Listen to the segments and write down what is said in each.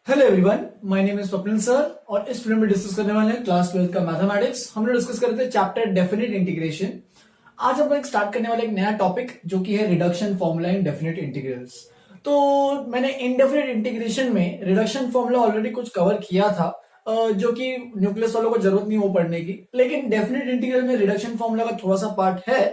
Hello everyone, my name is Swapnil sir और इस film में डिस्कस करने वाले हैं क्लास 12 का मैथमेटिक्स। हम लोग डिस्कस करते हैं चैप्टर डेफिनेट इंटीग्रेशन। आज हम लोग स्टार्ट करने वाले एक नया टॉपिक जो कि है reduction formula in definite integrals. तो मैंने इनडेफिनेट इंटीग्रेशन में रिडक्शन फॉर्मूला ऑलरेडी कुछ कवर किया था, जो कि न्यूक्लियस वालों को जरूरत नहीं हो पढ़ने की, लेकिन डेफिनेट इंटीग्रल में रिडक्शन फॉर्मूला का थोड़ा सा पार्ट है।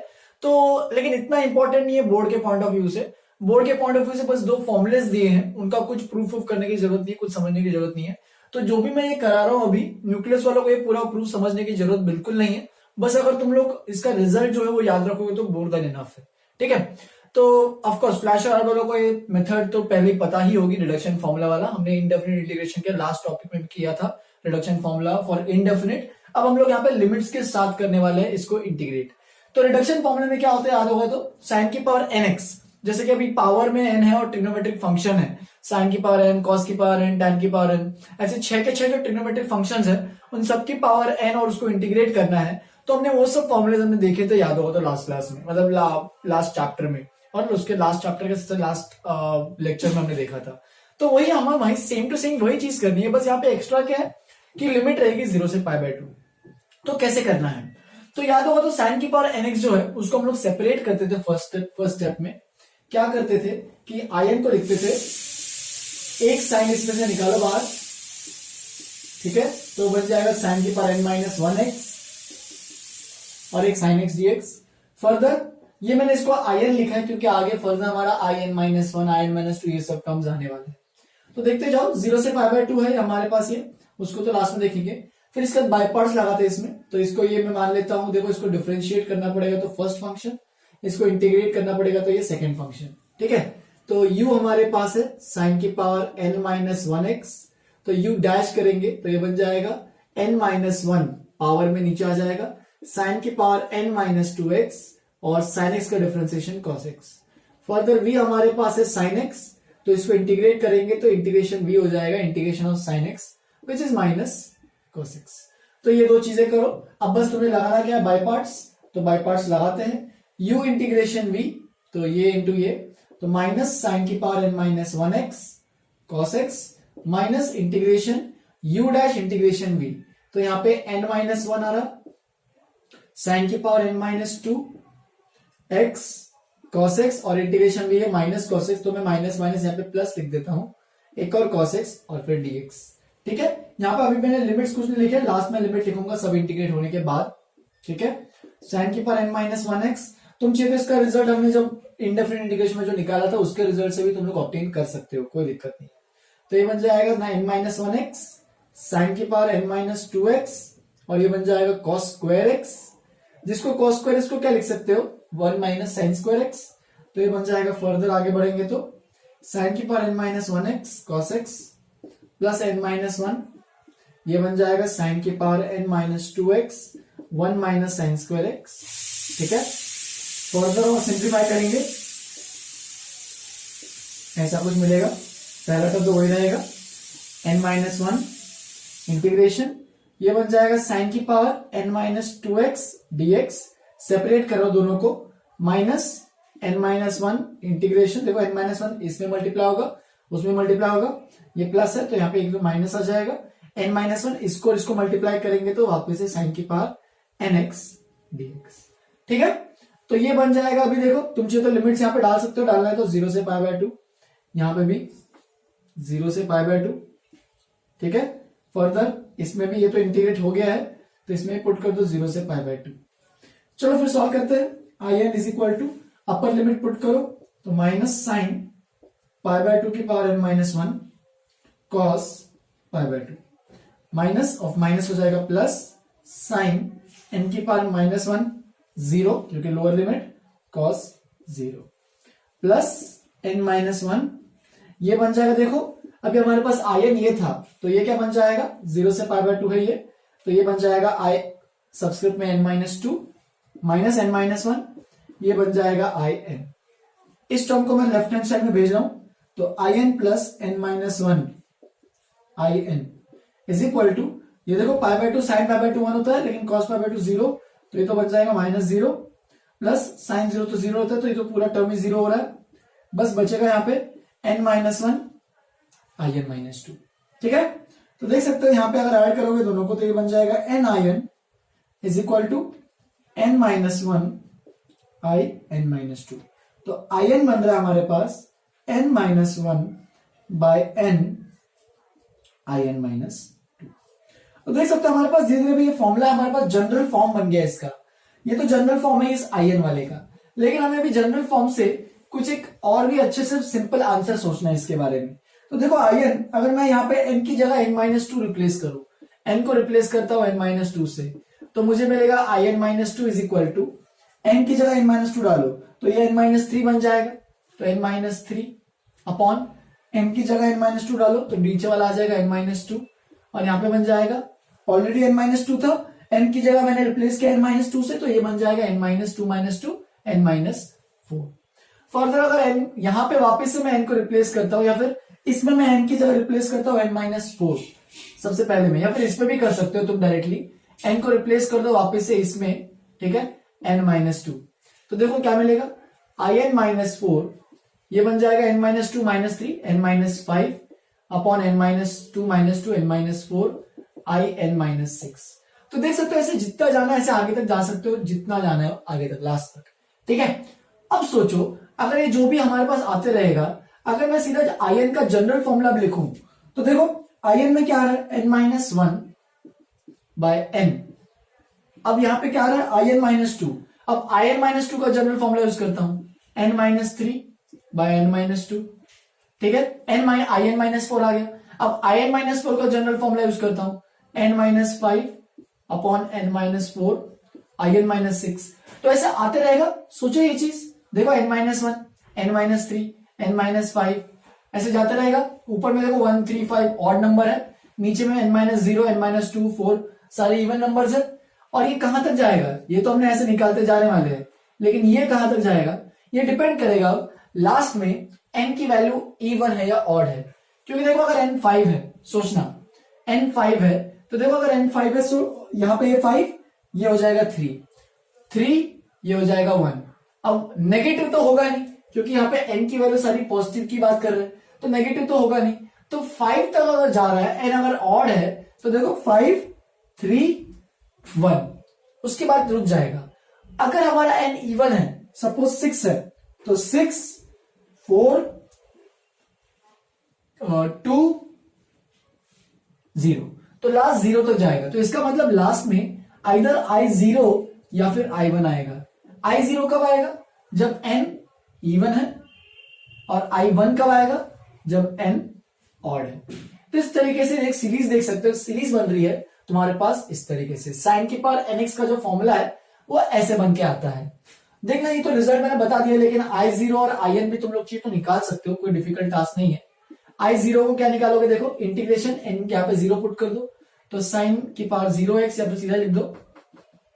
तो लेकिन इतना इंपॉर्टेंट नहीं है बोर्ड के पॉइंट ऑफ व्यू से। बोर्ड के पॉइंट ऑफ व्यू से बस दो फॉर्मुलेस दिए हैं, उनका कुछ प्रूफ करने की जरूरत नहीं है, कुछ समझने की जरूरत नहीं है। तो जो भी मैं ये करा रहा हूं अभी, न्यूक्लियस वालों को ये पूरा प्रूफ समझने की जरूरत बिल्कुल नहीं है। बस अगर तुम लोग इसका रिजल्ट जो है वो याद रखोगे तो मोर देन इनफ है। ठीक है, तो ऑफकोर्स फ्लैश और वालों को ये मेथड तो पहले ही पता ही होगी, रिडक्शन फॉर्मूला वाला। हमने इंडेफिनिट इंटीग्रेशन के लास्ट टॉपिक में भी किया था, रिडक्शन फॉर्मूला फॉर इंडेफिनिट। अब हम लोग यहाँ पे लिमिट्स के साथ करने वाले हैं इसको इंटीग्रेट। तो रिडक्शन फॉर्मूला में क्या होता है याद होगा तो साइन की पावर nx, जैसे कि अभी पावर में n है और ट्रिग्नोमेट्रिक फंक्शन है, साइन की पावर n, कॉस की पावर n, tan की पावर n, ऐसे 6 के 6 जो ट्रिग्नोमेट्रिक फंक्शंस है उन सबकी पावर n और उसको इंटीग्रेट करना है। तो हमने वो सब फॉर्मूले हमने देखे थे, याद होगा तो लास्ट क्लास में, मतलब लास्ट चैप्टर में, और उसके लास्ट चैप्टर के सबसे लास्ट लेक्चर में हमने देखा था। तो वही हमें वही सेम टू सेम वही चीज करनी है, बस यहाँ पे एक्स्ट्रा क्या है कि लिमिट रहेगी 0 से π/2। तो कैसे करना है तो याद होगा तो साइन की पावर nx जो है उसको हम लोग सेपरेट करते थे फर्स्ट स्टेप में। क्या करते थे कि in को लिखते थे, एक साइन इसमें से निकालो बाहर, ठीक है, तो बन जाएगा साइन की पावर n-1x और एक साइन x dx। फर्दर ये मैंने इसको in लिखा है क्योंकि आगे फर्दर हमारा in-1 in-2 ये सब टर्म्स आने वाले हैं। तो देखते जाओ, 0 से π/2 है हमारे पास ये, उसको तो लास्ट में देखेंगे। फिर इसका बाय पार्ट्स लगाते हैं इसमें, तो इसको ये मैं मान लेता हूं, देखो इसको डिफरेंशिएट करना पड़ेगा तो फर्स्ट फंक्शन, इसको इंटीग्रेट करना पड़ेगा तो ये सेकंड फंक्शन। ठीक है, तो u हमारे पास है साइन की पावर n-1x, तो u डैश करेंगे तो ये बन जाएगा n-1 पावर में नीचे आ जाएगा, साइन की पावर n-2x और साइन x का differentiation cos x। Further v हमारे पास है साइन x, तो इसको इंटीग्रेट करेंगे तो इंटीग्रेशन v हो जाएगा integration of sine x which is minus cos x। तो ये दो चीजें करो। अब बस तुम्हें लगाना क्या है, बाय पार्ट्स, तो बाय पार्ट्स लगाते हैं। u इंटीग्रेशन v, तो ये इंटू ये, तो माइनस साइन की power n-1x cos x minus integration u dash integration v, तो यहां पे n-1 आ रहा, साइन की power n-2 x cos x और इंटीग्रेशन v है माइनस cos x, तो मैं माइनस माइनस यहाँ पे प्लस लिख देता हूं, एक और cos x और फिर dx। ठीक है, यहां पे अभी मैंने लिमिट्स कुछ नहीं लिखे, लास्ट में लिमिट लिखूंगा सब इंटीग्रेट होने के बाद। ठीक है, साइन की पावर n-1x, तुम चाहिए तो इसका रिजल्ट हमने जब इंडेफिनिट इंटीग्रेशन में जो निकाला था उसके रिजल्ट से भी तुम लोग ऑब्टेन कर सकते हो, कोई दिक्कत नहीं। तो ये बन जाएगा n-1x साइन की पावर n-2x और ये बन जाएगा cos स्क्वायर x, जिसको cos स्क्वायर इसको क्या लिख सकते हो 1 माइनस साइन स्क्वायर x। तो ये बन जाएगा, फर्दर आगे बढ़ेंगे तो साइन की power n-1x cos x plus n-1, ये बन जाएगा साइन की power n-2x 1 minus sine square x। ठीक है, फर्दर और सिंप्लीफाई करेंगे, ऐसा कुछ मिलेगा, पहला टर्म तो वही रहेगा n-1 इंटीग्रेशन, ये बन जाएगा साइन की पावर n-2x dx, सेपरेट करो दोनों को, माइनस n-1 इंटीग्रेशन, देखो n-1 इसमें मल्टीप्लाई होगा उसमें मल्टीप्लाई होगा, ये प्लस है तो यहाँ पे एक दो माइनस आ जाएगा, n-1 इसको मल्टीप्लाई करेंगे तो वापस से साइन की पावर nx dx। ठीक है, तो ये बन जाएगा। अभी देखो तुम चाहिए तो लिमिट्स यहाँ पे डाल सकते हो, डालना है तो 0 से π/2, यहाँ पे भी 0 से π/2। ठीक है, फर्दर इसमें भी ये तो इंटीग्रेट हो गया है तो इसमें पुट कर दो 0 से π/2। चलो फिर सॉल्व करते हैं। in is equal to upper limit put करो तो माइनस साइन π/2 की power n-1 cos π/2 minus of minus हो जाएगा प्लस साइन n की पावर -1 0 क्योंकि lower limit cos 0 plus n-1, ये बन जाएगा। देखो अभी हमारे पास in ये था तो ये क्या बन जाएगा 0 से π/2 है ये, तो ये बन जाएगा i सबस्क्रिप्ट में n-2 माइनस n-1, ये बन जाएगा in। इस टर्म को मैं लेफ्ट हैंड साइड में भेज रहा हूं तो in plus n-1 in is equal to, ये देखो π/2 साइन π/2 1 होता है लेकिन cos π/2 0, तो ये तो बन जाएगा -0 प्लस साइन 0 तो 0 होता है तो ये तो पूरा टर्म ही 0 हो रहा है, बस बचेगा यहाँ पे n-1 in-2। ठीक है, तो देख सकते हो यहां पे अगर ऐड करोगे दोनों को तो ये बन जाएगा n I n is equal to n minus one I n minus two. तो आयन बन रहा है हमारे पास n minus one by n I n minus two. तो देख सकते हो हमारे पास धीरे धीरे ये फॉर्मूला हमारे पास जनरल फॉर्म बन गया इसका। ये तो जनरल फॉर्म है इस आयन वाले का, लेकिन हमें अभी जनरल फॉर्म से कुछ एक और भी अच्छे से सिंपल आंसर सोचना है इसके बारे में। तो देखो आयन, अगर मैं यहाँ पे n की जगह n माइनस टू रिप्लेस करूं, n को रिप्लेस करता हूं n माइनस टू से, तो मुझे मिलेगा I n minus two is equal to n की जगह n माइनस टू डालो तो ये n माइनस थ्री बन जाएगा। तो n minus three upon n की जगह n माइनस टू डालो तो नीचे वाला आ जाएगा n माइनस टू, और यहाँ पे बन जाएगा ऑलरेडी n माइनस टू था, n की जगह मैंने रिप्लेस किया n माइनस टू से, तो ये बन जाएगा n minus two n minus four. Further अगर n यहां पे वापस से मैं n को रिप्लेस करता हूं, या फिर इसमें मैं n की जगह रिप्लेस करता हूं n माइनस फोर सबसे पहले में, या फिर इसमें भी कर सकते हो तुम डायरेक्टली n को रिप्लेस कर दो वापस से इसमें, ठीक है, n माइनस टू। तो देखो क्या मिलेगा, आई एन माइनस फोर ये बन जाएगा n minus two minus three n minus five upon n minus two n minus four I n minus six. तो देख सकते हो ऐसे जितना जाना है ऐसे आगे तक जा सकते हो, जितना जाना है आगे तक लास्ट तक, ठीक है। अब सोचो अगर ये जो भी हमारे पास आते रहेगा, अगर मैं सीधा आयन का जनरल फॉर्मूला भी लिखूं तो देखो आयन में क्या आ रहा है n minus one by n. अब यहां पे क्या आ रहा है आई एन माइनस टू। अब आई एन माइनस टू का जनरल फॉर्मूला यूज करता हूं n minus three by n minus two, ठीक है, आई एन माइनस फोर आ गया। अब आई एन माइनस फोर का जनरल फॉर्मूला यूज करता हूं n minus five upon n minus four I n minus six. तो ऐसे आते रहेगा। सोचो ये चीज, देखो n minus one n minus three n minus five ऐसे जाता रहेगा। ऊपर में देखो one three five odd number है, नीचे में n minus zero n minus to four सारे इवन नंबर्स है। और ये कहां तक जाएगा, ये तो हमने ऐसे निकालते जाने वाले हैं, लेकिन ये कहां तक जाएगा ये डिपेंड करेगा लास्ट में n की वैल्यू इवन है या ऑड है। क्योंकि देखो अगर n फाइव है, सोचना n फाइव है तो देखो अगर n फाइव है तो यहाँ पे ये फाइव ये हो जाएगा थ्री, थ्री ये हो जाएगा वन। अब नेगेटिव तो होगा नहीं क्योंकि यहाँ पे n की वैल्यू सारी पॉजिटिव की बात कर रहे हैं, तो नेगेटिव तो होगा नहीं। तो फाइव तक अगर जा रहा है n अगर ऑड है तो देखो फाइव थ्री वन, उसके बाद रुक जाएगा। अगर हमारा n इवन है, सपोज सिक्स है, तो सिक्स फोर टू जीरो, तो लास्ट जीरो तक जाएगा। तो इसका मतलब लास्ट में आइदर आई जीरो या फिर आई वन आएगा। आई जीरो कब आएगा, जब n इवन है, और आई वन कब आएगा, जब n ऑड है। तो इस तरीके से एक सीरीज देख सकते हो, सीरीज बन रही है तुम्हारे पास इस तरीके से। साइन की पावर nx का जो फॉर्मूला है वो ऐसे बन के आता है। देखना ये तो रिजल्ट मैंने बता दिया, लेकिन आई जीरो और आई एन भी तुम लोग चीज तो निकाल सकते हो, कोई डिफिकल्ट टास्क नहीं है। आई जीरो को क्या निकालोगे, देखो इंटीग्रेशन एन यहाँ पे जीरो पुट कर दो तो साइन की पावर जीरो एक्स, या फिर सीधा लिख दो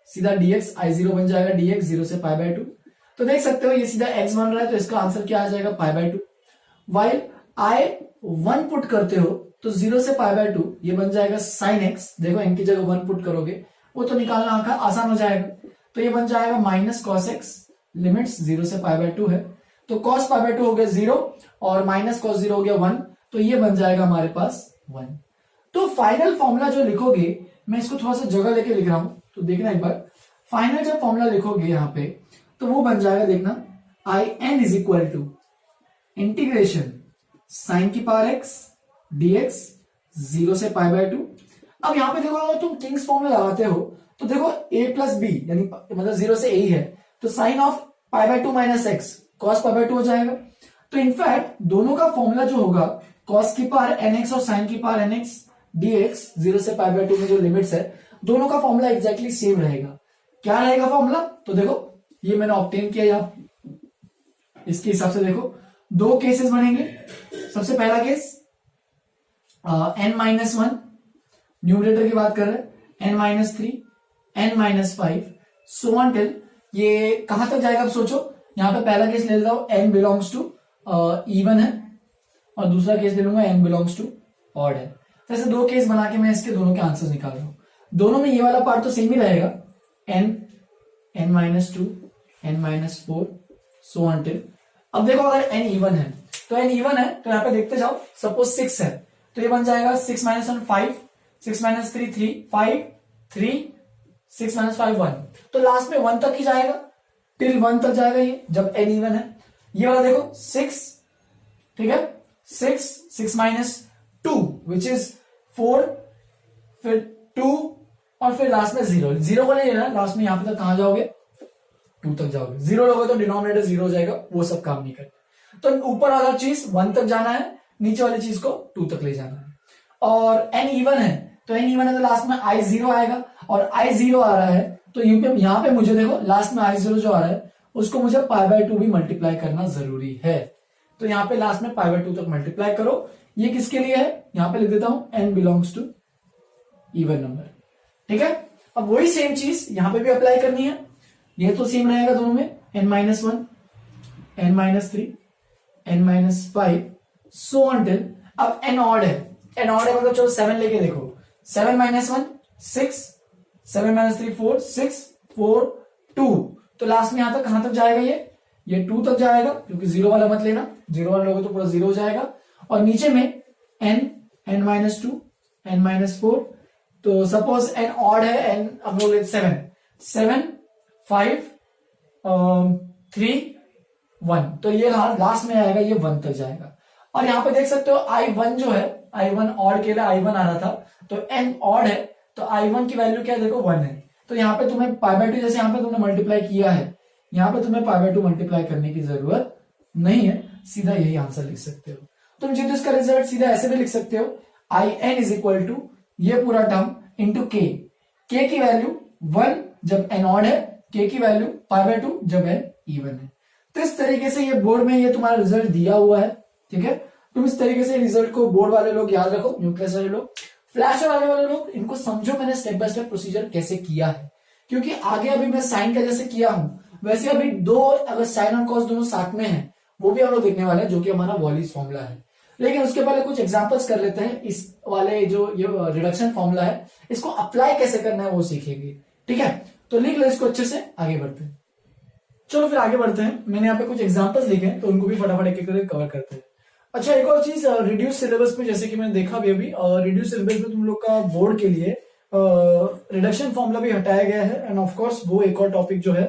सीधा dx, आई जीरो बन जाएगा dx जीरो से पाई बाय टू। तो देख सकते हो ये सीधा x बन रहा है, तो इसका आंसर क्या आ जाएगा पाई by to. While I one put करते हो तो जीरो से पाई बाय टू ये बन जाएगा साइन एक्स। देखो n की जगह वन पुट करोगे वो तो निकालना आसान हो जाएगा, तो ये बन जाएगा minus cos x, limits zero से पाई बाय टू है, तो कॉस पाई बाय टू हो गया जीरो और माइनस कॉस जीरो हो गया वन, तो ये बन जाएगा हमारे पास वन। तो फाइनल फॉर्मूला जो लिखोगे, मैं इसको थोड़ा सा जगह लेके लिख रहा हूं तो देखना एक बार, फाइनल जब फॉर्मूला लिखोगे यहाँ पे तो वो बन जाएगा, देखना I n is equal to integration sine की पावर एक्स dx जीरो से पाई बाय टू। अब यहाँ पे देखो अगर तुम किंग्स फॉर्मूला लगाते हो तो देखो a प्लस बी यानी मतलब जीरो से a ही है, तो sine of pi by two minus x cos pi by two हो जाएगा। तो इनफैक्ट दोनों का फॉर्मूला जो होगा कॉस की पावर nx और साइन की पावर nx dx जीरो से पाई बाय टू में जो लिमिट्स है दोनों का फॉर्मूला एग्जैक्टली सेम रहेगा। क्या रहेगा फॉर्मूला, तो देखो ये मैंने ऑब्टेन किया यहाँ, इसके हिसाब से देखो दो केसेस बनेंगे। सबसे पहला case n minus one, numerator की बात कर रहे हैं, n minus three n minus five so on till ये कहां तक जाएगा। अब सोचो यहां पे पहला केस ले लेता हूं n बिलोंग्स टू इवन है, और दूसरा केस ले लूंगा n बिलोंग्स टू ऑड है। तो ऐसे दो केस बना के मैं इसके दोनों के आंसर निकाल रहा हूं। दोनों में ये वाला पार्ट तो सेम ही रहेगा, n minus two n minus four so on till. अब देखो अगर n इवन है तो n इवन है तो यहाँ पे देखते जाओ, सपोज सिक्स है तो ये बन जाएगा 6 माइनस 1 5, 6 माइनस 3 3, 5 3, 6 माइनस 5 1। तो लास्ट में 1 तक ही जाएगा, टिल 1 तक जाएगा ये, जब n इवन है। ये वाला देखो 6, ठीक है, 6 माइनस 2 विच इज 4, फिर 2 और फिर लास्ट में 0, 0 को नहीं लेना, लास्ट में यहां पे तक कहां जाओगे, 2 तक जाओगे। 0 लोगे तो डिनोमिनेटर 0 हो जाएगा, वो सब काम नहीं करना। तो ऊपर वाला चीज 1 तक जाना है, नीचे वाली चीज को 2 तक ले जाना है। और n इवन है, तो n इवन है तो लास्ट में I0 आएगा, और I0 आ रहा है तो यहां पे मुझे देखो लास्ट में I0 जो आ रहा है उसको मुझे π/2 भी मल्टीप्लाई करना जरूरी है। तो यहाँ पे लास्ट में π/2 तक मल्टीप्लाई करो। ये किसके लिए है, यहां पे लिख देता हूं n belongs to even number, ठीक है। अब वही सेम चीज यहां पे भी अप्लाई करनी है। ये तो सेम रहेगा दोनों में, n-1, n-3, n-5 सो अनटिल, अब n ऑड है, n ऑड है मतलब चलो 7 लेके देखो, 7 माइनस 1 6, 7 माइनस 3 4, 6 4 2, तो लास्ट में यहां तक कहां तक जाएगा, ये 2 तक जाएगा, क्योंकि 0 वाला मत लेना, 0 वाला लोगे तो पूरा 0 हो जाएगा। और नीचे में n-2, n-4, तो सपोज n ऑड है, n हम लोग 7 5 3 1, तो ये लास्ट में आएगा, ये 1 तक जाएगा। और यहां पे देख सकते हो I1 जो है, I1 ऑड के लिए I1 आ रहा था, तो n ऑड है तो I1 की वैल्यू क्या है देखो 1 है। तो यहाँ पे तुम्हें π/2 जैसे यहाँ पे तुमने मल्टीप्लाई किया है, यहाँ पे तुम्हें π/2 मल्टीप्लाई करने की जरूरत नहीं है, सीधा यही आंसर लिख सकते हो। तुम जिस इसका रिजल्ट सीधा ऐसे भी लिख सकते हो, IN इज इक्वल टू ये पूरा टर्म इंटू k की वैल्यू 1 जब n ऑड है, k की वैल्यू π/2 जब n इवन है। तो इस तरीके से ये बोर्ड में ये तुम्हारा रिजल्ट दिया हुआ है, ठीक है। तुम इस तरीके से रिजल्ट को बोर्ड वाले लोग याद रखो, न्यूक्लियस वाले लोग, फ्लैश वाले लोग इनको समझो मैंने स्टेप बाय स्टेप प्रोसीजर कैसे किया है, क्योंकि आगे अभी मैं साइन का जैसे किया हूं वैसे अभी दो अगर साइन और कॉस दोनों साथ में है वो भी हम लोग देखने वाले हैं, जो कि हमारा वॉलीज फॉर्मूला है। लेकिन उसके पहले कुछ एग्जांपल्स कर लेते हैं। इस वाले जो ये रिडक्शन फॉर्मूला है इसको अप्लाई कैसे करना है वो सीखेंगे, ठीक है। तो लिख लो इसको अच्छे से, आगे बढ़ते हैं। चलो फिर आगे बढ़ते हैं। मैंने यहाँ पे कुछ एग्जांपल्स लिखे हैं तो उनको भी फटाफट एक करके कवर करते हैं। अच्छा, एक और चीज, रिड्यूस सिलेबस में जैसे कि मैंने देखा भी अभी, रिड्यूस सिलेबस में तुम लोग का बोर्ड के लिए रिडक्शन फॉर्मूला भी हटाया गया है। एंड ऑफ कोर्स वो एक और टॉपिक जो है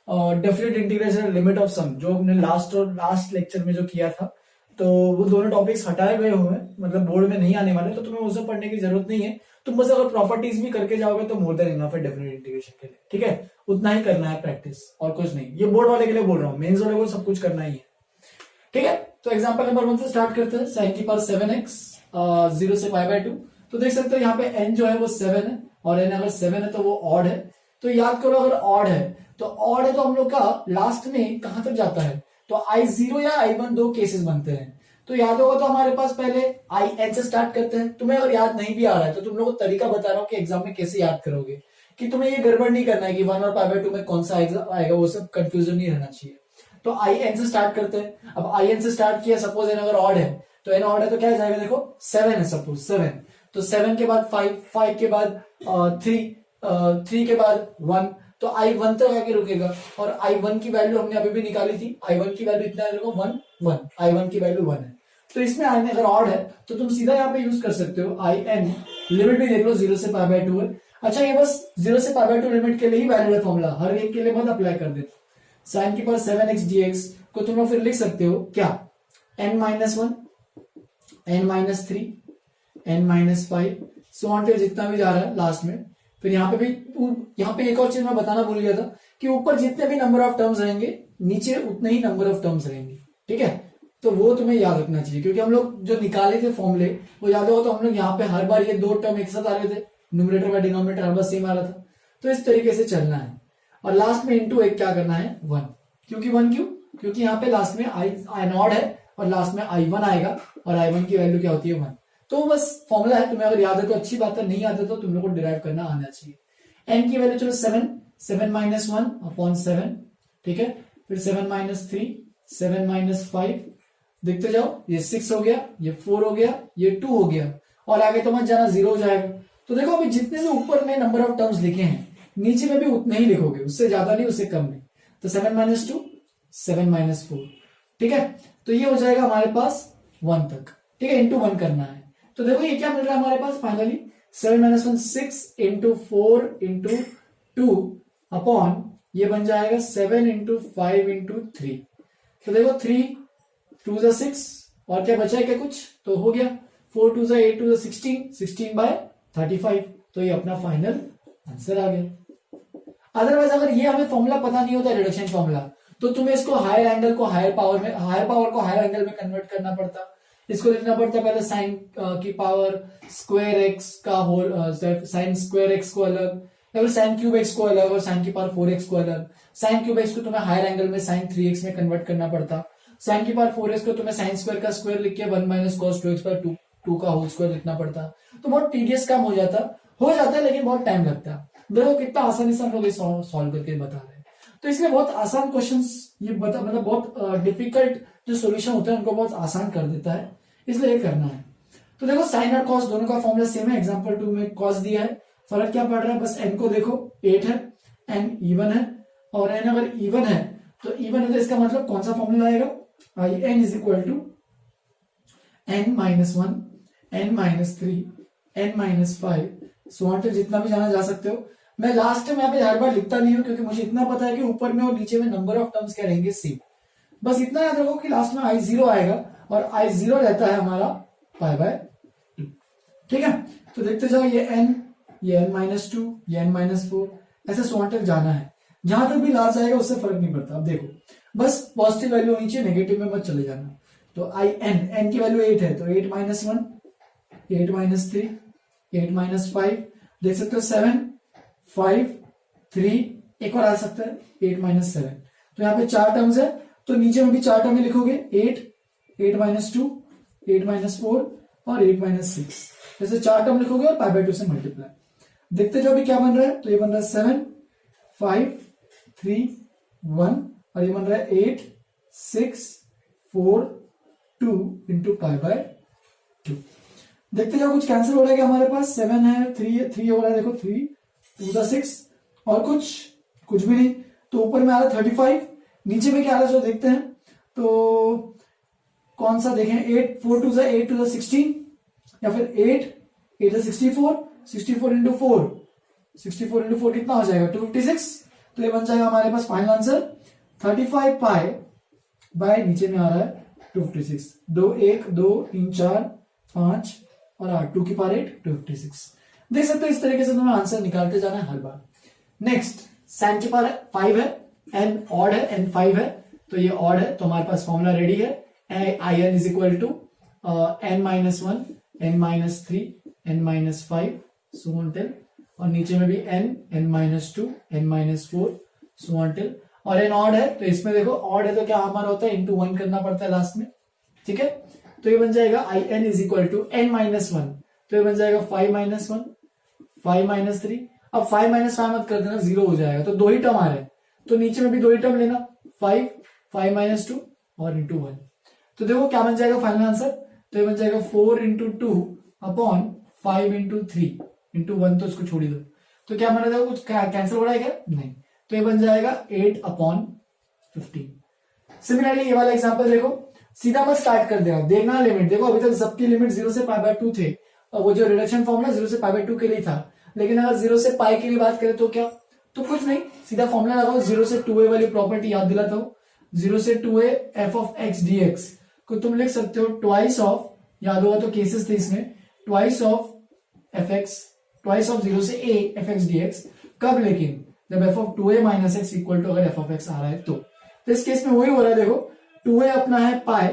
definite integration limit of some, जो हमने लास्ट लेक्चर में जो किया था, तो वो दोनों टॉपिक्स हटाए गए हुए हैं, मतलब बोर्ड में नहीं आने वाले, तो तुम्हें वो सब पढ़ने की जरूरत नहीं है। तुम बस अगर प्रॉपर्टीज भी करके जाओगे तो मोर देन इनफ है डेफिनेट इंटीग्रेशन के लिए, ठीक है। उतना ही करना है प्रैक्टिस, और कुछ नहीं। ये बोर्ड वाले के लिए बोल रहा हूँ, मेंस वाले को सब कुछ करना ही है, ठीक है। तो एग्जांपल नंबर 1 से स्टार्ट करते हैं। sin की पावर 7x 0 से π/2, तो देख सकते हो यहाँ पे n जो है वो 7 है, और n अगर 7 है तो वो ऑड है। तो याद करो अगर ऑड है तो हम लोग का लास्ट में कहां तक जाता है, तो I0 या I1 दो केसेस बनते हैं। तो याद होगा तो हमारे पास पहले IN से स्टार्ट करते हैं। तुम्हें अगर याद नहीं भी आ रहा है तो तुम लोगों को तरीका बता रहा हूँ कि एग्जाम में कैसे याद करोगे, कि तुम्हें ये गड़बड़ नहीं करना है कि 1 और π/2 में कौन सा आएगा, वो सब कंफ्यूजन नहीं रहना चाहिए। तो IN से स्टार्ट करते हैं। अब IN से स्टार्ट किया, सपोज n अगर ऑड है तो n ऑड है तो क्या जाएगा, देखो 7 है, सपोज 7, तो 7 के बाद 5, 5 के बाद 3 के बाद 1, तो I1 तक आके रुकेगा। और I1 की वैल्यू हमने अभी भी निकाली थी, I1 की वैल्यू इतना है, देखो 1 I1 की वैल्यू 1 है। तो इसमें IN अगर ऑड है तो तुम सीधा यहाँ पे यूज कर सकते हो IN, लिमिट भी देख लो 0 से π/2 है। अच्छा, ये बस 0 से π/2 लिमिट के लिए ही वैलिड है फॉर्मूला, हर एक के लिए मत अप्लाई कर देते। sin की पावर 7x dx को तुम लोग फिर लिख सकते हो क्या, n-1, n-3, n-5 so on till जितना भी जा रहा है लास्ट में। फिर यहाँ पे एक और चीज मैं बताना भूल गया था कि ऊपर जितने भी नंबर ऑफ टर्म्स रहेंगे नीचे उतने ही नंबर ऑफ टर्म्स रहेंगे, ठीक है। तो वो तुम्हें याद रखना चाहिए, क्योंकि हम लोग जो निकाले थे फॉर्मूले वो याद होगा तो हम लोग यहाँ पे हर बार ये दो टर्म एक साथ आ रहे थे, न्यूमरेटर का डिनोमिनेटर हर बार सेम आ रहा था। तो इस तरीके से चलना है। और लास्ट में इंटू एक क्या करना है 1, क्योंकि 1 क्यों, क्योंकि यहाँ पे लास्ट में I नॉट है और लास्ट में I1 आएगा, और I1 की वैल्यू क्या होती है 1। तो बस फॉर्मूला है, तुम्हें अगर याद है तो अच्छी बात है, नहीं आता तो तुम लोग को डिराइव करना आना चाहिए। n की वैल्यू चलो 7 माइनस 1 अपॉन 7, ठीक है। फिर 7 माइनस 3, 7 माइनस 5, देखते जाओ, ये 6 हो गया, ये 4 हो गया, ये 2 हो गया, और आगे तो मत जाना 0 हो जाएगा। तो देखो अभी जितने भी ऊपर में नंबर ऑफ टर्म्स लिखे हैं नीचे में भी उतने ही लिखोगे, उससे ज्यादा नहीं उससे कम नहीं। तो 7 माइनस 2, 7 माइनस 4, ठीक है। तो ये हो जाएगा हमारे पास 1 तक, ठीक है, इंटू 1 करना है। तो देखो ये क्या मिल रहा है हमारे पास finally 7 minus 1 6 into 4 into 2 upon ये बन जाएगा 7 इंटू 5 इंटू 3। तो देखो 3 2 जा 6 और क्या बचा है क्या कुछ, तो हो गया 4 2 जा 8 2 जा 16 16 बाय 35। तो ये अपना फाइनल आंसर आ गया। अदरवाइज अगर ये हमें फॉर्मूला पता नहीं होता रिडक्शन फॉर्मूला, तो तुम्हें इसको हायर एंगल को हायर पावर में, हायर पावर को हायर एंगल में कन्वर्ट करना पड़ता। इसको लिखना पड़ता पहले साइन की पावर स्क्वायर एक्स का होल, साइन स्क्वायर एक्स को अलग, या फिर साइन क्यूब एक्स को अलग और साइन की पावर 4x को अलग। साइन क्यूब एक्स को तुम्हें हायर एंगल में साइन 3x में कन्वर्ट करना पड़ता। साइन की पावर 4x को तुम्हें साइन स्क्वायर का स्क्वायर लिख के 1 माइनस कॉस 2x बाय 2 का होल स्क्वायर लिखना पड़ता। तो बहुत टीडियस काम हो जाता है लेकिन बहुत टाइम लगता है। देखो कितना आसानी से हम लोग सॉल्व करके बता रहे हैं। तो इसलिए बहुत आसान क्वेश्चंस ये मतलब बहुत डिफिकल्ट जो सॉल्यूशन होते हैं उनको बहुत आसान कर देता है, इसलिए ये करना है। तो देखो साइन और कॉस दोनों का फॉर्मूला सेम है। एग्जांपल 2 में कॉस दिया है, फर्क क्या पड़ रहा है, बस n को देखो 8 है, n इवन है, और n अगर इवन है तो इसका मतलब कौन सा फॉर्मूला आएगा, I n is equal to n minus 1 n minus 3 n minus 5 so on, जितना भी जाना जा सकते हो। मैं लास्ट में यहाँ पे हर बार लिखता नहीं हूं क्योंकि मुझे इतना पता है कि ऊपर में और नीचे में नंबर ऑफ टर्म्स क्या रहेंगे सेम। बस इतना याद रखो कि लास्ट में i0 आएगा और i0 रहता है हमारा पाई बाय 2। ठीक है, तो देखते जाओ ये n माइनस 2 ये n माइनस 4 ऐसे सो तक जाना है। जहां तक भी लास्ट आएगा उससे फर्क नहीं पड़ता। अब देखो बस पॉजिटिव वैल्यू होनी चाहिए, नेगेटिव में मत चले जाना। तो n की वैल्यू 8 है तो 8 माइनस 1 8 माइनस 3 8 माइनस 5, देख सकते हो 7 5 3, एक और आ सकता है 8 माइनस 7। तो यहाँ पे 4 टर्म्स है तो नीचे में भी 4 टर्म ही लिखोगे 8 माइनस 2 8 माइनस 4 और 8 माइनस 6, जैसे 4 टर्म लिखोगे और पाई बाय 2 से मल्टीप्लाई। देखते जाओ अभी क्या बन रहा है, तो ये बन रहा है 7 5 3 1 और ये बन रहा है 8 6 4 2 इंटू पाई बाय 2। देखते जाओ कुछ कैंसिल हो रहा है क्या हमारे पास, 7 है 3 हो रहा है, देखो 3 2 दा 6 और कुछ भी नहीं। तो ऊपर में आ रहा है 35, नीचे में क्या आ रहा है जो देखते हैं। तो कौन सा देखें, 8 4 2 दा 8 2 दा 16 या फिर 8 दा 64 64 इंटू 4 64 इंटू 4 कितना हो जाएगा 256। तो ये बन जाएगा हमारे पास फाइनल आंसर 35 पाई बाय नीचे में आ रहा है 256। 2 1 2 3 4 5 और 8 2 की पावर 8 256। देख सकते हो इस तरीके से तुम्हें आंसर निकालते जाना है हर बार। नेक्स्ट साइन की पावर 5 है, n ऑड है, n 5 है तो ये ऑड है, तो हमारे पास फॉर्मूला रेडी है। I n is equal to n minus 1 n minus 3 n minus 5 so on till, और नीचे में भी n minus 2 n minus 4 so on till. और n ऑड है तो इसमें देखो ऑड है तो क्या हमारा होता है इंटू 1 करना पड़ता है लास्ट में। ठीक है, तो ये बन जाएगा I n is equal to n minus 1, तो ये बन जाएगा 5 माइनस 1 5 माइनस 3। अब 5 माइनस 5 मत कर देना, 0 हो जाएगा, तो 2 ही टर्म आ रहे हैं तो नीचे में भी 2 ही टर्म लेना, 5 माइनस 2 और इंटू 1। तो देखो क्या बन जाएगा फाइनल आंसर, तो ये बन जाएगा 4 इंटू 2 अपॉन 5 इंटू 3 इंटू 1, तो इसको छोड़ ही दो। तो क्या बना जाएगा, कुछ कैंसिल हो रहा है क्या, नहीं, तो ये बन जाएगा 8 अपॉन 15। सिमिलरली ये वाला एग्जांपल देखो, सीधा मत स्टार्ट कर देना, देखना लिमिट। देखो अभी तक सबकी लिमिट 0 से पाई बाय 2 थे और वो जो रिडक्शन फॉर्मूला 0 से पाई बाय 2 के लिए था, लेकिन अगर 0 से पाई के लिए बात करें तो क्या, तो कुछ नहीं, सीधा फॉर्मूला लगाओ। 0 से 2a वाली प्रॉपर्टी याद दिलाता हूं, 0 से 2a f of x dx को तुम लिख सकते हो ट्वाइस ऑफ, याद होगा तो केसेस थे इसमें, twice of fx, twice of 0 से a fx dx। कब, लेकिन जब f of 2a minus x equal to अगर f ऑफ x आ रहा है तो इस केस में वही हो रहा है। देखो 2a अपना है पाई,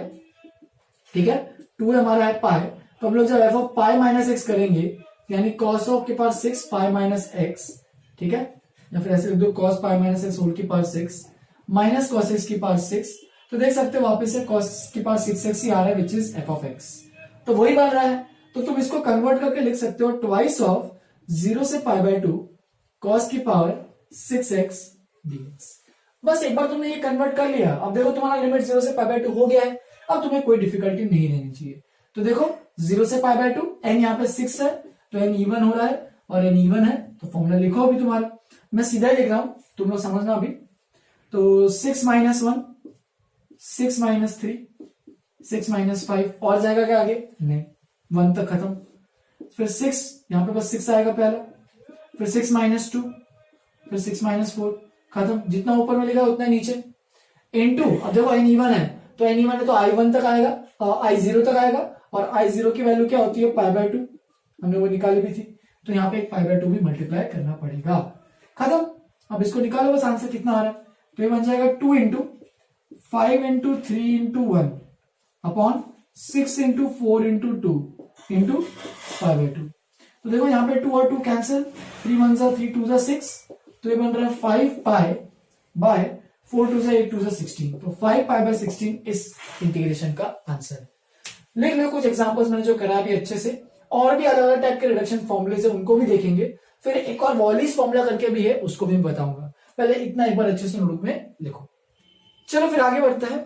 ठीक है, 2a हमारा है पाई, तो हम लोग जब f of pi minus x करेंगे यानी कॉस ऑफ के पास 6 पाई माइनस एक्स, ठीक है, या फिर ऐसे लिख दो cos pi minus x whole की पावर 6 माइनस कॉस एक्स की पावर 6, तो देख सकते हो वापस से कॉस की पावर 6x ही आ रहा है which is f of x, तो वही बन रहा है। तो तुम इसको कन्वर्ट करके लिख सकते हो ट्वाइस ऑफ 0 से पाई बाय 2 कॉस की पावर 6x dx। बस एक बार तुमने ये कन्वर्ट कर लिया, अब देखो तुम्हारा लिमिट 0 से पाई बाय 2 हो गया है, अब तुम्हें कोई डिफिकल्टी नहीं रहनी चाहिए। तो देखो 0 से पाई बाय 2, n यहाँ पे 6 है तो n इवन हो रहा है और n इवन है तो फॉर्मूला लिखो अभी तुम्हारा, मैं सीधा ही लिख रहा हूं, तुम लोग समझना अभी। तो 6 माइनस 1 6 माइनस 3 6 माइनस 5 और जाएगा क्या आगे, नहीं, 1 तक खत्म। फिर 6, यहां पे बस 6 आएगा पहला, फिर 6 माइनस 2, फिर 6 माइनस 4, खत्म। जितना ऊपर में लिखा उतना नीचे इनटू, अब देखो n इवन है तो n इवन है तो i1 तक आएगा, i0 तक आएगा, और i0 की वैल्यू क्या होती है π/2, हमने वो निकाली भी थी, तो यहाँ पे एक π/2 भी मल्टीप्लाई करना पड़ेगा, खत्म। अब इसको निकालो बस, आंसर कितना आ रहा है, तो ये बन जाएगा 2 into 5 into 3 into 1 upon 6 into 4 into 2 into π/2। तो देखो यहाँ पे 2 और 2 कैंसिल, 3 1 जा 3 2 जा 6, तो ये बन रहा है 5 पाई बाय 4 2 जा 8 2 जा 16, तो 5 पाई बाय 16 इस इंटीग्रेशन का आंसर है। लिख लो कुछ एग्जांपल्स मैंने जो करा भी अच्छे से, और भी अलग अलग टाइप के रिडक्शन फॉर्मूले है उनको भी देखेंगे, फिर एक और वॉलिस फॉर्मूला करके भी है उसको भी बताऊंगा। पहले इतना एक बार अच्छे से नोटबुक में लिखो। चलो फिर आगे बढ़ते हैं,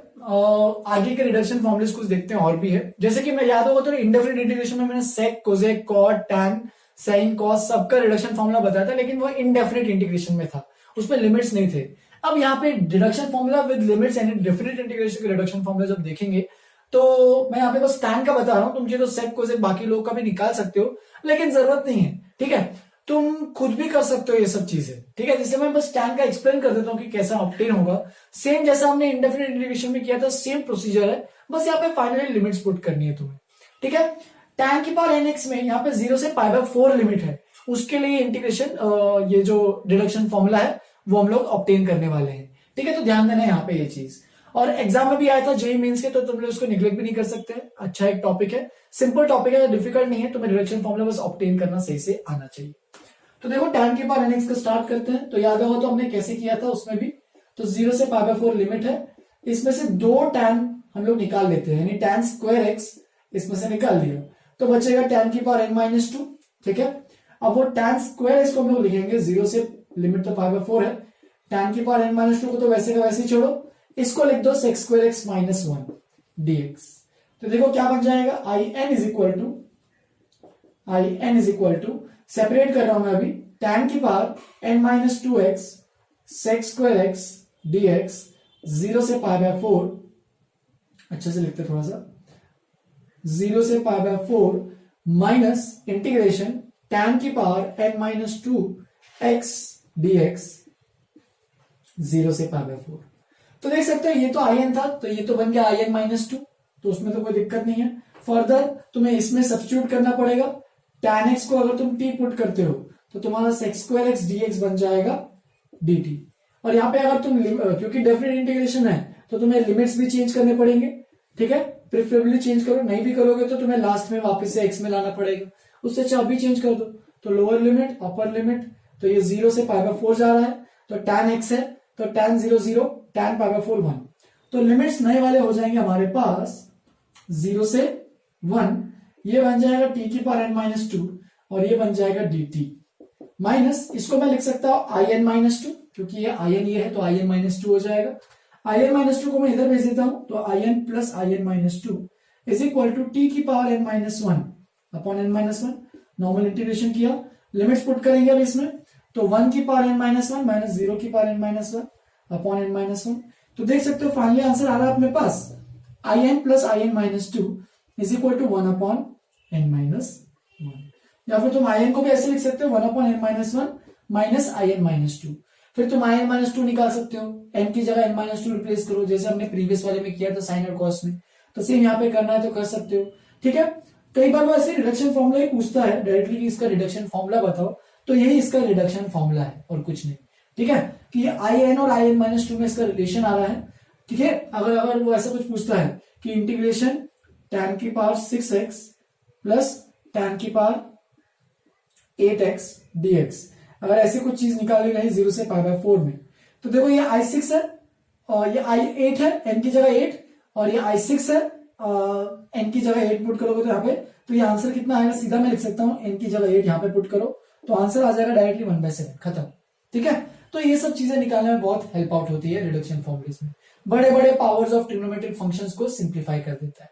आगे के रिडक्शन फॉर्मूलेस कुछ देखते हैं और भी है, जैसे कि मैं याद होगा तो इंडेफिनिट इंटीग्रेशन में मैंने sec, cosec, cot, tan, sine, cos सबका रिडक्शन फॉर्मूला बताया था, लेकिन वो इंडेफिनिट इंटीग्रेशन में था, उसमें लिमिट्स नहीं थे। अब यहाँ पे reduction formula with limits and definite integration के रिडक्शन फॉर्मूला जब देखेंगे तो मैं यहाँ पे बस टैन का बता रहा हूं, तुम तो सेक, कोसेक बाकी लोग का भी निकाल सकते हो, लेकिन जरूरत नहीं है, ठीक है, तुम खुद भी कर सकते हो ये सब चीजें, ठीक है। जिससे मैं बस टैन का एक्सप्लेन कर देता हूँ कि कैसा ऑब्टेन होगा, सेम जैसा हमने इंडेफिनिट इंटीग्रेशन में किया था, सेम प्रोसीजर है, बस यहाँ पे फाइनली लिमिट्स पुट करनी है तुम्हें, ठीक है। टैन की पावर nx में यहाँ पे 0 से π/4 लिमिट है, उसके लिए इंटीग्रेशन ये जो डिडक्शन फॉर्मूला है वो हम लोग ऑब्टेन करने वाले हैं, ठीक है। तो ध्यान देना है यहाँ पे ये चीज, और एग्जाम में भी आया था जेई मेंस के, तो तुम लोग उसको निग्लेक्ट भी नहीं कर सकते। अच्छा एक टॉपिक है, सिंपल टॉपिक है, डिफिकल्ट नहीं है, तुम्हें रिडक्शन फॉर्मूला बस ऑब्टेन करना सही से आना चाहिए। तो देखो टैन की पावर nx का स्टार्ट करते हैं, तो याद होगा तो हमने कैसे किया था उसमें भी, तो 0 से π/4 लिमिट है, इसमें से 2 टैन हम लोग निकाल लेते हैं, यानी टैन स्क्वायर x इसमें से निकाल लिया, तो बचेगा टैन की पावर n-2, ठीक है। अब वो टैन स्क्वायर इसको हम लोग लिखेंगे, 0 से लिमिट तो π/4 है, टैन की पावर n-2 को तो वैसे का वैसे ही छोड़ो, इसको लिख दो sec square x minus 1 dx। तो देखो क्या बन जाएगा, in is equal to separate कर रहा हूं मैं अभी, टैन की power n-2x sec square x dx 0 से π/4, अच्छे से लिखते थोड़ा सा, 0 से π/4 माइनस इंटीग्रेशन टैन की पावर n-2x dx 0 से π/4। तो देख सकते हो ये तो in था, तो ये तो बन गया in-2, तो उसमें तो कोई दिक्कत नहीं है। फर्दर तुम्हें इसमें सब्स्टिट्यूट करना पड़ेगा, tan x को अगर तुम t पुट करते हो तो तुम्हारा sec स्क्वायर x dx बन जाएगा dt। और यहाँ पे अगर तुम क्योंकि डेफिनेट इंटीग्रेशन है तो तुम्हें लिमिट्स भी चेंज करने पड़ेंगे, ठीक है, प्रेफरेबली चेंज करो, नहीं भी करोगे तो तुम्हें लास्ट में वापस से x में लाना पड़ेगा, उससे अच्छा अभी चेंज कर दो। तो लोअर लिमिट अपर लिमिट, तो ये 0 से π/4 जा रहा है, तो tan x है तो tan 0 0, tan π/4 1, तो लिमिट्स नए वाले हो जाएंगे हमारे पास 0 से 1, ये बन जाएगा t की पावर n-2 और ये बन जाएगा dt, माइनस इसको मैं लिख सकता हूं in-2, क्योंकि ये in ये है तो in-2 हो जाएगा, in-2 को मैं इधर भेज देता हूं, तो in plus in-2 is equal to t की power n-1 upon n-1, normal integration किया, लिमिट्स पुट करेंगे अब इसमें, तो 1 की पावर n-1 माइनस 0 की पावर n-1 अपॉन n-1, तो देख सकते हो फाइनली आंसर आ रहा है अपने पास in plus in-2 is equal to 1 upon n-1, या फिर तुम in को भी ऐसे लिख सकते हो 1 अपॉन n-1 माइनस in-2, फिर तुम in-2 निकाल सकते हो, n की जगह n-2 रिप्लेस करो, जैसे हमने प्रीवियस वाले में किया था साइन और कॉस में, तो सेम यहाँ पे करना है तो कर सकते हो, ठीक है। कई बार वो ऐसे रिडक्शन फॉर्मूला ही पूछता है डायरेक्टली कि इसका रिडक्शन फॉर्मूला बताओ, तो यही इसका रिडक्शन फॉर्मूला है और कुछ नहीं, ठीक है, कि in और in-2 में इसका रिलेशन आ रहा है, ठीक है। अगर वो ऐसा कुछ पूछता है कि इंटीग्रेशन tan की पावर 6x प्लस tan की पावर 8x dx, अगर ऐसी कुछ चीज निकाली रही 0 से π/4 में, तो देखो ये i6 है और ये i8 है, n की जगह 8, और ये i6 है, n की जगह 8 पुट करोगे तो यहाँ पे, तो ये आंसर कितना आएगा, सीधा मैं लिख सकता हूँ n की जगह 8 यहाँ पे पुट करो तो आंसर आ जाएगा डायरेक्टली 1/7, खत्म, ठीक है। तो ये सब चीजें निकालने में बहुत हेल्प आउट होती है रिडक्शन फॉर्मूलेस में, बड़े बड़े पावर्स ऑफ ट्रिग्नोमेट्रिक फंक्शंस को सिंप्लीफाई कर देता है।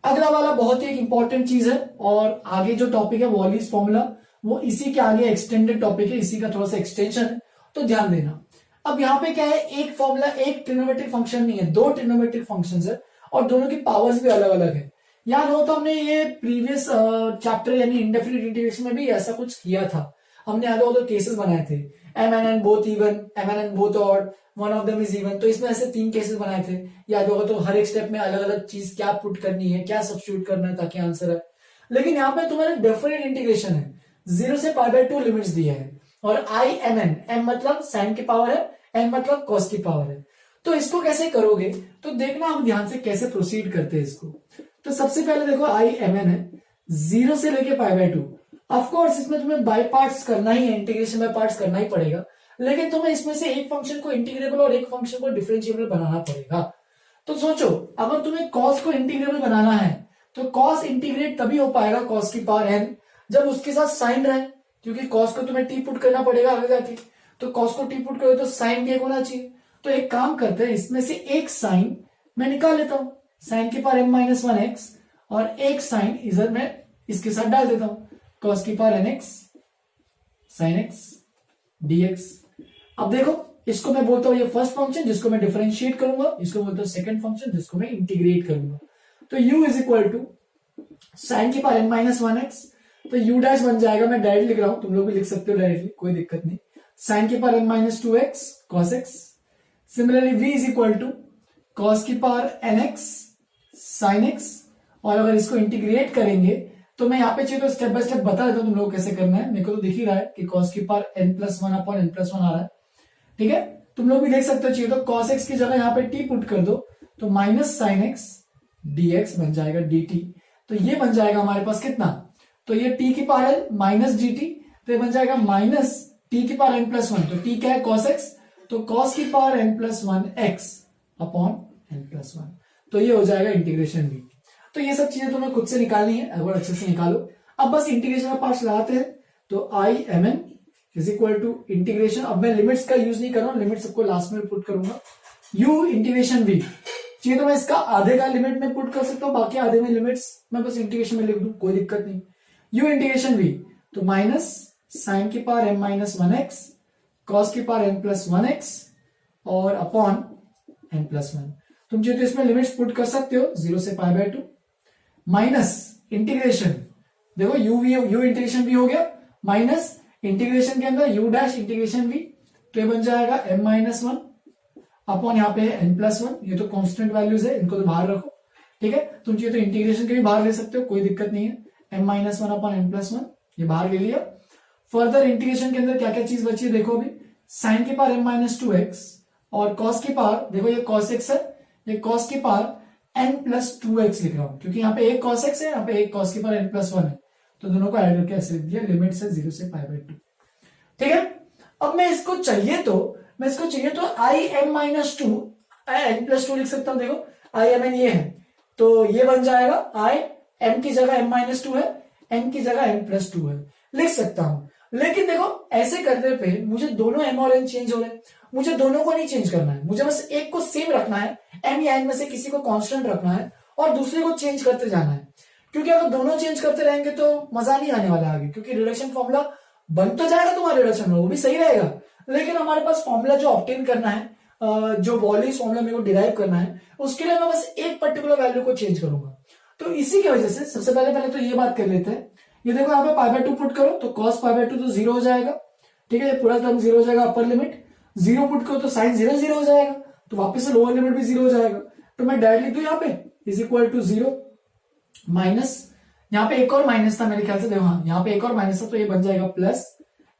अगला वाला बहुत ही एक इंपॉर्टेंट चीज है, और आगे जो टॉपिक है वॉलिस फॉर्मूला, वो इसी के आगे एक्सटेंडेड टॉपिक है, इसी का थोड़ा सा एक्सटेंशन है, तो ध्यान देना। अब यहाँ पे क्या है, एक फॉर्मूला, एक ट्रिग्नोमेट्रिक फंक्शन नहीं है, 2 ट्रिग्नोमेट्रिक फंक्शंस है और दोनों की पावर्स भी अलग अलग है। याद हो तो हमने ये प्रीवियस चैप्टर यानी इंडेफिनिट इंटीग्रेशन में भी ऐसा कुछ किया था। हमने याद हो तो केसेस बनाए थे, M N N both even, M N N both odd, one of them is even. तो इसमें ऐसे 3 केसेस बनाए थे, याद होगा। तो हर एक स्टेप में अलग अलग चीज क्या पुट करनी है, क्या सब्स्टिट्यूट करना है ताकि आंसर है। लेकिन यहाँ पे तुम्हारे डेफिनेट इंटीग्रेशन है, 0 से π/2 लिमिट्स दिया है, और आई एम एन, एम मतलब साइन की पावर है, एन मतलब कॉस की पावर है। तो इसको कैसे करोगे, तो देखना हम ध्यान से कैसे प्रोसीड करते हैं इसको। तो सबसे पहले देखो आई एम एन है 0 से लेके π/2। ऑफकोर्स इसमें तुम्हें बाय पार्ट्स करना ही है, इंटीग्रेशन बाय पार्ट्स करना ही पड़ेगा, लेकिन तुम्हें इसमें से एक फंक्शन को इंटीग्रेबल और एक फंक्शन को डिफरेंशिएबल बनाना पड़ेगा। तो सोचो, अगर तुम्हें कॉस को इंटीग्रेबल बनाना है तो कॉस इंटीग्रेट तभी हो पाएगा कॉस की पावर एन जब उसके साथ साइन रहे, क्योंकि कॉस को तुम्हें टी पुट करना पड़ेगा आगे जाके। तो कॉस को टी पुट करो तो साइन भी एक होना चाहिए। तो एक काम करते हैं, इसमें से एक साइन मैं निकाल लेता हूं, साइन की पावर m-1x, और एक साइन इधर मैं इसके साथ डाल देता हूं, कॉस की power nx sin x dx। अब देखो, इसको मैं बोलता हूं ये फर्स्ट फंक्शन जिसको मैं डिफरेंशिएट करूंगा, इसको बोलता हूं सेकंड फंक्शन जिसको मैं इंटीग्रेट करूंगा। तो u is equal to sine की पावर n-1x, तो u डैश बन जाएगा, मैं डायरेक्ट लिख रहा हूं, तुम लोग भी लिख सकते हो डायरेक्टली, कोई दिक्कत नहीं। साइन की power n-2x cos x, similarly v is equal to cos की पावर nx sin x, और अगर इसको इंटीग्रेट करेंगे तो मैं यहाँ पे चाहिए तो स्टेप बाय स्टेप बता देता हूं तुम लोग कैसे करना है। मेरे को तो दिख ही रहा है कि cos की पावर n+1/n+1 आ रहा है, ठीक है। तुम लोग भी देख सकते हो, चाहिए तो cos x की जगह यहाँ पे t पुट कर दो, तो माइनस साइन x dx बन जाएगा dt। तो ये बन जाएगा हमारे पास कितना, तो ये t की पावर n माइनस dt, तो ये बन जाएगा माइनस t की पावर n+1, तो t क्या है cos x, तो cos की पावर n+1x अपॉन n+1, तो ये हो जाएगा इंटीग्रेशन भी। तो ये सब चीजें तुम्हें खुद से निकालनी है, अगर अच्छे से निकालो। अब बस इंटीग्रेशन का पार्ट लगाते हैं, तो I M N is equal to integration, अब मैं लिमिट्स का यूज नहीं कर रहा हूं, लिमिट सबको लास्ट में पुट करूंगा। यू इंटीग्रेशन वी चाहिए तो मैं इसका आधे का लिमिट में पुट कर सकता हूं, बाकी आधे में लिमिट्स मैं बस इंटीग्रेशन में लिख दूं, कोई दिक्कत नहीं। यू इंटीग्रेशन वी, तो माइनस साइन की पावर m-1x कॉस की पावर n+1x और अपॉन n+1। तुम चाहिए तो इसमें लिमिट्स पुट कर सकते हो 0 से π/2, माइनस इंटीग्रेशन, देखो यू इंटीग्रेशन भी हो गया, माइनस इंटीग्रेशन के अंदर यू डैश इंटीग्रेशन भी, तो ये बन जाएगा m-1 अपॉन यहाँ पे n+1, ये तो कांस्टेंट वैल्यूज है, इनको तो बाहर रखो, ठीक है। तुम चाहिए तो इंटीग्रेशन के भी बाहर ले सकते हो, कोई दिक्कत नहीं है। m-1 अपॉन n+1 ये बाहर ले लिया। फर्दर इंटीग्रेशन के अंदर क्या क्या चीज बची है देखो, अभी साइन की पावर m-2x और कॉस की पावर, देखो ये cos x है, ये कॉस की पावर n+2x लिख रहा हूं, क्योंकि यहाँ पे एक cos x है, यहाँ पे एक cos की पावर n+1 है, तो दोनों को ऐड करके ऐसे लिख दिया, लिमिट से 0 से π/2, ठीक है। अब मैं इसको चाहिए तो आई m-2 n+2 लिख सकता हूं, देखो आई एम एन ये है, तो ये बन जाएगा आई m की जगह m-2 है, n की जगह n+2 है, लिख सकता हूं। लेकिन देखो ऐसे करने पे मुझे दोनों m और n चेंज हो रहे हैं, मुझे दोनों को नहीं चेंज करना है, मुझे बस एक को सेम रखना है, m या n में से किसी को कांस्टेंट रखना है और दूसरे को चेंज करते जाना है। क्योंकि अगर दोनों चेंज करते रहेंगे तो मजा नहीं आने वाला आगे, क्योंकि रिडक्शन फॉर्मूला बन तो जाएगा तुम्हारा रिडक्शन में, वो भी सही रहेगा, लेकिन हमारे पास फॉर्मूला जो ऑब्टेन करना है, जो वॉल्यूज फॉर्मूला मेरे को डिराइव करना है, उसके लिए मैं बस एक पर्टिकुलर वैल्यू को चेंज करूंगा। तो इसी की वजह से सबसे पहले तो ये बात कर लेते हैं, ये देखो यहाँ पे π/2 पुट करो तो cos π/2 तो 0 हो जाएगा, ठीक है, ये पूरा टर्म 0 हो जाएगा, अपर लिमिट 0 पुट करो तो साइन 0 0 हो जाएगा, तो वापस से लोअर लिमिट भी 0 हो जाएगा। तो मैं डायरेक्ट लिख दूं यहाँ पे इज इक्वल टू 0 माइनस, यहाँ पे एक और माइनस था मेरे ख्याल से, देखो हाँ यहाँ पे एक और माइनस था, तो ये बन जाएगा प्लस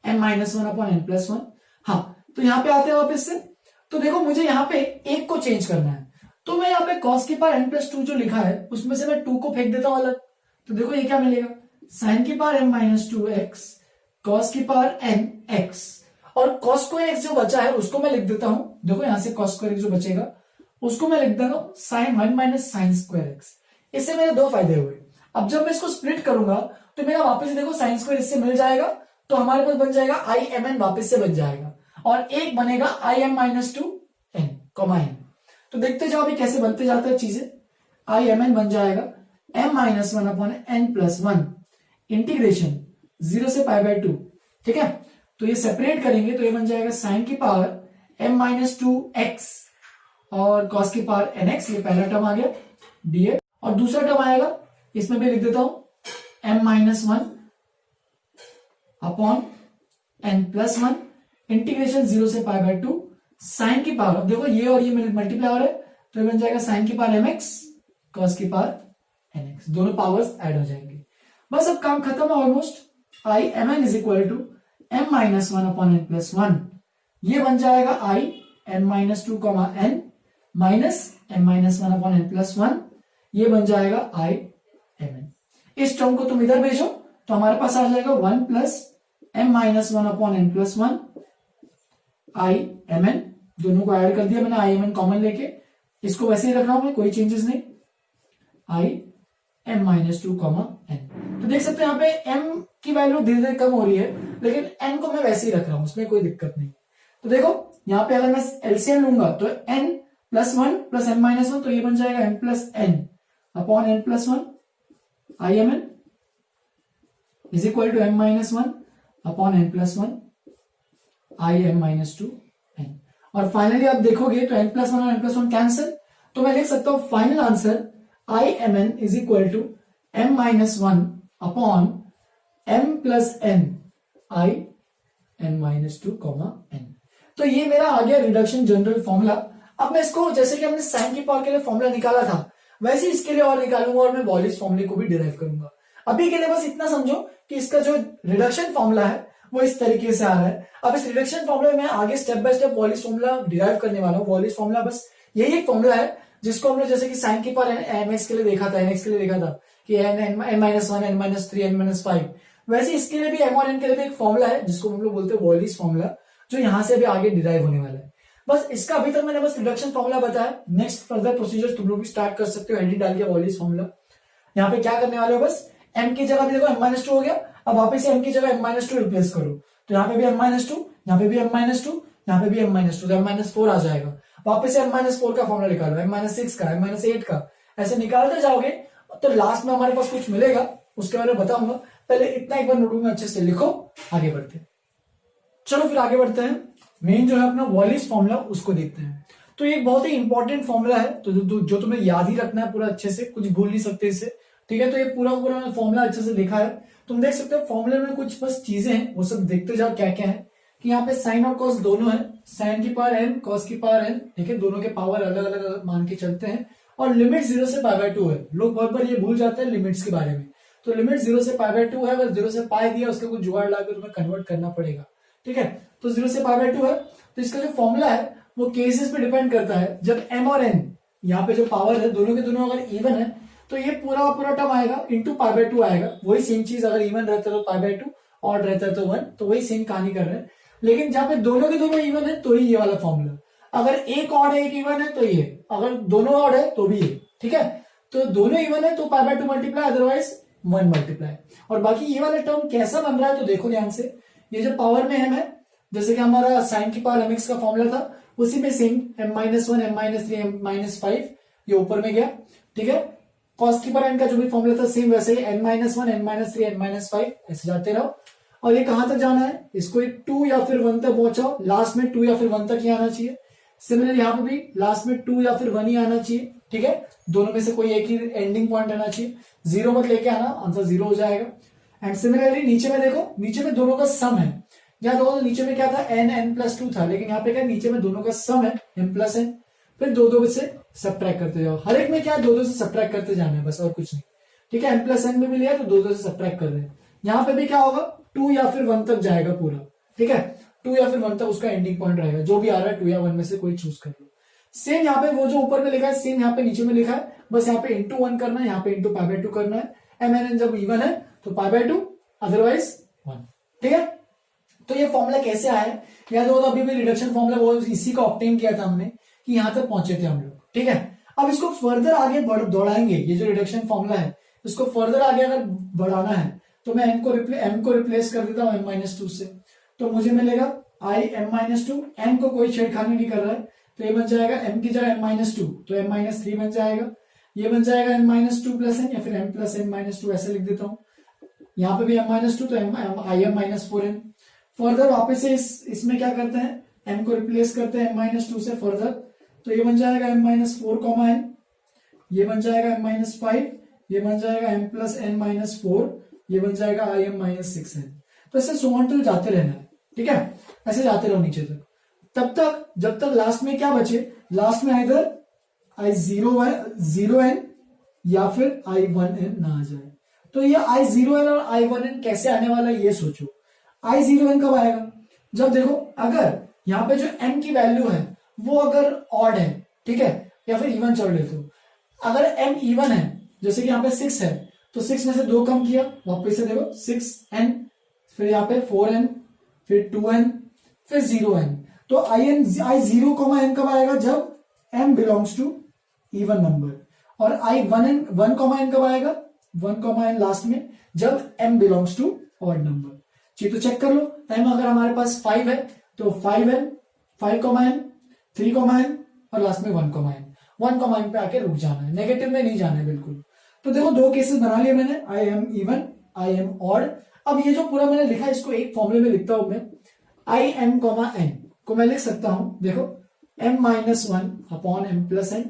m-1 अपॉन n+1। हाँ, तो यहाँ पे आते हैं वापस से, तो देखो मुझे यहाँ पे एक को चेंज करना है, तो मैं यहाँ पे cos की पावर n+2 जो लिखा है उसमें से मैं 2 को फेंक देता हूं अलग, तो देखो ये क्या मिलेगा, साइन की पावर m-2x cos की पावर nx, और cos स्क्वायर x जो बचा है उसको मैं लिख देता हूं, देखो यहां से cos स्क्वायर x जो बचेगा उसको मैं लिख देता हूं sine 1 minus sine square x। इससे मेरे दो फायदे हुए। अब जब मैं इसको स्प्लिट करूंगा तो मेरा वापस से देखो साइन स्क्वायर इससे मिल जाएगा, तो हमारे पास बन जाएगा आई एम एन वापस से बन जाएगा, और एक बनेगा आई m-2 n कॉमा n। तो देखते जाओ अभी कैसे बनते जाते हैं चीजें। आई एम एन बन जाएगा m-1 अपॉन n+1 इंटीग्रेशन 0 से π/2, ठीक है। तो ये सेपरेट करेंगे तो ये बन जाएगा साइन की पावर m-2x और cos की पावर nx, ये पहला टर्म आ गया dx, और दूसरा टर्म आएगा इसमें भी लिख देता हूं m-1 अपॉन n+1 इंटीग्रेशन 0 से पाई बाय 2 साइन की पावर, अब देखो ये और ये मल्टीप्लाई हो रहा है तो ये बन जाएगा साइन की पावर mx cos की पावर nx, दोनों पावर्स ऐड हो जाएंगे। बस अब काम खत्म है almost. i mn is equal to m-1 upon n+1, ये बन जाएगा i n-2 n minus m-1 upon n+1, ये बन जाएगा i mn। इस टर्म को तुम इधर भेजो तो हमारे पास आ जाएगा 1 plus m-1 upon n+1 i mn, दोनों को ऐड कर दिया मैंने, i mn कॉमन लेके, इसको वैसे ही रख रहा हूं मैं, कोई चेंजेस नहीं, i m-2 n। तो देख सकते हैं यहाँ पे m की वैल्यू धीरे धीरे कम हो रही है, लेकिन n को मैं वैसे ही रख रहा हूं, उसमें कोई दिक्कत नहीं। तो देखो यहाँ पे अगर मैं एलसीएम लूंगा तो n+1 प्लस m-1, तो ये बन जाएगा m+n upon n+1 i mn is equal to m-1 upon n+1 i m-2 n। और फाइनली आप देखोगे तो n+1 और n+1 कैंसिल, तो मैं लिख सकता हूं final answer i mn is equal to m-1 upon m+n i n-2 n। तो ये मेरा आ गया रिडक्शन जनरल फॉर्मूला। अब मैं इसको, जैसे कि हमने साइन की पावर के लिए फॉर्मूला निकाला था, वैसे इसके लिए और निकालूंगा और मैं वॉलिस फॉर्मूले को भी डिराइव करूंगा। अभी के लिए बस इतना समझो कि इसका जो रिडक्शन फॉर्मूला है वो इस तरीके से आ रहा है। अब इस रिडक्शन फॉर्मूले में आगे step by step Wallis formula derive करने वाला हूं। वॉलिस फॉर्मूला बस यही एक फॉर्मूला है जिसको हमने जैसे कि साइन की पावर mx के लिए देखा था, nx के लिए देखा था कि n-1 n-3 n-5, वैसे इसके लिए भी m और n के लिए भी एक फॉर्मूला है जिसको हम लोग बोलते हैं वॉलिस फॉर्मूला, जो यहां से भी आगे डिराइव होने वाला है। बस इसका अभी तक मैंने बस रिडक्शन फॉर्मूला बताया, नेक्स्ट फर्दर प्रोसीजर तुम लोग भी स्टार्ट कर सकते हो, एडिट डाल के वॉलिस फॉर्मूला। यहाँ पे क्या करने वाले हो, बस m की जगह भी देखो m-2 हो गया, अब वापस से m की जगह m-2 रिप्लेस करो, तो यहाँ पे भी m-2, यहाँ पे भी m-2, यहाँ पे भी m-2, तो m-4 आ जाएगा। वापस से m-4 का फॉर्मूला निकालो, m-6 का, m-8 का, ऐसे निकालते जाओगे तो लास्ट में हमारे पास कुछ मिलेगा, उसके बारे में बताऊंगा। पहले इतना एक बार नोटबुक में अच्छे से लिखो, आगे बढ़ते हैं। चलो फिर आगे बढ़ते हैं, मेन जो है अपना वॉलिस फॉर्मूला उसको देखते हैं। तो ये एक बहुत ही इंपॉर्टेंट फॉर्मूला है, तो जो तुम्हें याद ही रखना है पूरा अच्छे से, कुछ भूल नहीं सकते इससे, ठीक है। तो ये पूरा पूरा फॉर्मूला अच्छे से लिखा है, तुम देख सकते हो फॉर्मूले में कुछ बस चीजें हैं, वो सब देखते जाओ क्या क्या है। कि यहाँ पे साइन और कॉस दोनों है, साइन की पावर n, कॉस की पावर n, ठीक है, दोनों के पावर अलग अलग मान के चलते हैं, और लिमिट 0 से पाई बाय 2 है। लोग बहुत बार ये भूल जाते हैं लिमिट्स के बारे में, तो लिमिट 0 से पाई बाय 2 है, बस 0 से पाई दिया, उसका कुछ जुगाड़ लाकर तुम्हें कन्वर्ट करना पड़ेगा, ठीक है। तो 0 से पाई बाय 2 है, तो इसका जो फॉर्मूला है वो केसेस पे डिपेंड करता है। जब m और n यहाँ पे जो पावर है दोनों के दोनों अगर इवन है तो ये पूरा पूरा टर्म आएगा इंटू पाई बाय 2 आएगा। वही सेम चीज अगर इवन रहता है तो पाई बाय 2, ऑड रहता है तो 1, तो वही सेम कहानी कर रहे हैं। लेकिन जहां पे दोनों के दोनों इवन है तो ही ये वाला फॉर्मूला, अगर एक ऑड है एक इवन है तो ये, अगर दोनों ऑड है तो भी ये, ठीक है। तो दोनों इवन है तो pi by 2 multiply, otherwise 1 multiply. और बाकी ये वाला टर्म कैसा बन रहा है तो देखो ध्यान से, ये जो पावर में है, जैसे कि हमारा साइन की पावर mx का फॉर्मूला था, उसी में सेम m-1 m-3 m-5 ये ऊपर में गया, ठीक है। कॉस की पावर n का जो भी फॉर्मूला था सेम वैसे ही n-1 n-3 n-5 ऐसे जाते रहो। और ये कहां तक जाना है, इसको 2 या फिर 1 तक पहुंचाओ, लास्ट में 2 या फिर 1 तक ही आना चाहिए। सिमिलरली यहाँ पे भी लास्ट में 2 या फिर 1 ही आना चाहिए, ठीक है। दोनों में से कोई एक ही एंडिंग पॉइंट आना चाहिए, 0 मत लेके आना, आंसर 0 हो जाएगा। एंड सिमिलरली नीचे में देखो, नीचे में दोनों का सम है। यहाँ देखो नीचे में क्या था, n+2 था, लेकिन यहाँ पे क्या नीचे में दोनों का सम है m+n, फिर 2 से सब्ट्रैक्ट करते जाओ। हर एक में क्या 2 से सब्ट्रैक्ट करते जाना है बस, और कुछ नहीं, ठीक है। m+n में भी लिया तो 2 से सब्ट्रैक्ट कर रहे हैं। यहाँ पे भी क्या होगा, 2 या फिर 1 तक जाएगा पूरा, ठीक है। 2 या फिर 1 तक उसका एंडिंग पॉइंट रहेगा, जो भी आ रहा है 2 या 1 में से कोई चूज कर लो। सेम यहाँ पे वो जो ऊपर में लिखा है सेम यहाँ पे नीचे में लिखा है, बस यहाँ पे इंटू 1 करना है, यहाँ पे इंटू पाई बाय 2 करना है। m-n जब इवन है तो पाई बाय 2, अदरवाइज 1, ठीक है। तो ये फॉर्मूला कैसे आया है, याद हो तो अभी भी रिडक्शन फॉर्मूला वो इसी का ऑब्टेन किया था हमने, कि यहां तक पहुंचे थे हम लोग, ठीक है। अब इसको फर्दर आगे दौड़ाएंगे, ये जो रिडक्शन फॉर्मूला है इसको फर्दर आगे अगर बढ़ाना है तो मैं m को रिप्लेस कर देता हूं m-2 से, तो मुझे मिलेगा i m-2, m को कोई छेड़खानी नहीं कर रहा है, तो ये बन जाएगा m की जगह m-2 तो m-3 बन जाएगा, ये बन जाएगा m-2 प्लस n, या फिर m प्लस n-2 ऐसे लिख देता हूं। यहाँ पे भी m-2 तो i m-4n। फर्दर वापस से इसमें क्या करते हैं, m को रिप्लेस करते हैं m-2 से फर्दर, तो ये बन जाएगा m-4, n, ये बन जाएगा m-5, ये बन जाएगा m प्लस n माइनस 4, ये बन जाएगा i m माइनस 6n। तो ऐसे सो ऑन टिल जाते रहना है, ठीक है, ऐसे जाते रहो नीचे तक, तब तक जब तक लास्ट में क्या बचे, लास्ट में इधर i0n या फिर i1n ना आ जाए। तो ये i0n और i1n कैसे आने वाला है ये सोचो। i0n कब आएगा, जब देखो अगर यहाँ पे जो m की वैल्यू है वो अगर ऑड है, ठीक है, या फिर इवन चल रहे तो अगर m इवन है, जैसे कि यहाँ पे 6 है तो 6 में से 2 कम किया, वापस से देखो 6n, फिर यहाँ पे 4n, फिर 2n, फिर 0n। तो i0 n कब आएगा, जब m belongs to even number, और i1n 1 n कब आएगा, 1 n लास्ट में, जब m belongs to odd number. चलिए तो चेक कर लो, m अगर हमारे पास 5 है तो 5n, 5 n, 3 n और लास्ट में 1 n, 1 n पे आके रुक जाना है, नेगेटिव में नहीं जाना है बिल्कुल। तो देखो 2 केसेस बना लिए मैंने, I am even, I am odd. अब ये जो पूरा मैंने लिखा है इसको एक फॉर्मूले में लिखता हूं मैं, आई एम कॉमा एन को मैं लिख सकता हूं, देखो m minus 1 upon m plus n,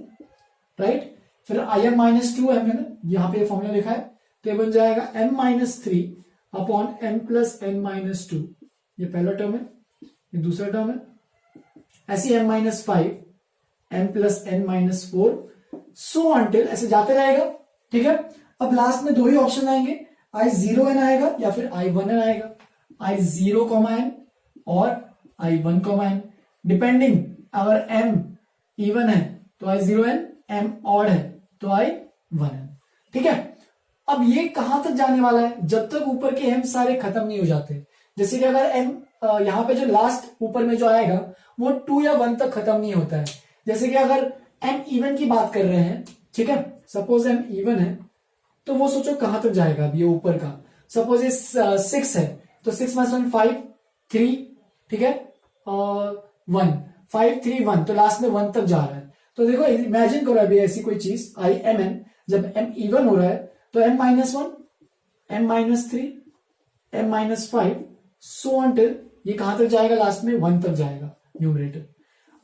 right. फिर आई एम माइनस 2 है, मैंने यहाँ पे फॉर्मूला लिखा है, तो ये बन जाएगा m minus 3 upon m plus n minus 2, ये पहला टर्म है, ये दूसरा टर्म है। ऐसे m minus 5, m plus n minus 4, सो अनटिल ऐसे जाते रहेगा, ठीक है। अब लास्ट में 2 ही ऑप्शन आएंगे, i0n आएगा या फिर i1n आएगा, i0 n और i1 n, डिपेंडिंग, अगर m इवन है तो i0n, m ऑड है तो i1n, ठीक है। अब ये कहां तक जाने वाला है, जब तक ऊपर के m सारे खत्म नहीं हो जाते। जैसे कि अगर m यहाँ पे जो लास्ट ऊपर में जो आएगा वो 2 या 1 तक खत्म नहीं होता है। जैसे कि अगर m इवन की बात कर रहे हैं, ठीक है, सपोज m इवन है तो वो सोचो कहां तक जाएगा। अब ये ऊपर का सपोज ये 6 है तो 6 माइनस 1 5, 3, ठीक है, 1, 5 3 1, तो लास्ट में 1 तक जा रहा है। तो देखो इमेजिन करो अभी ऐसी कोई चीज आई एम एन, जब m इवन हो रहा है तो m minus 1, m minus 3, m minus 5, सो अनटिल ये कहां तक जाएगा, लास्ट में 1 तक जाएगा न्यूमरेटर।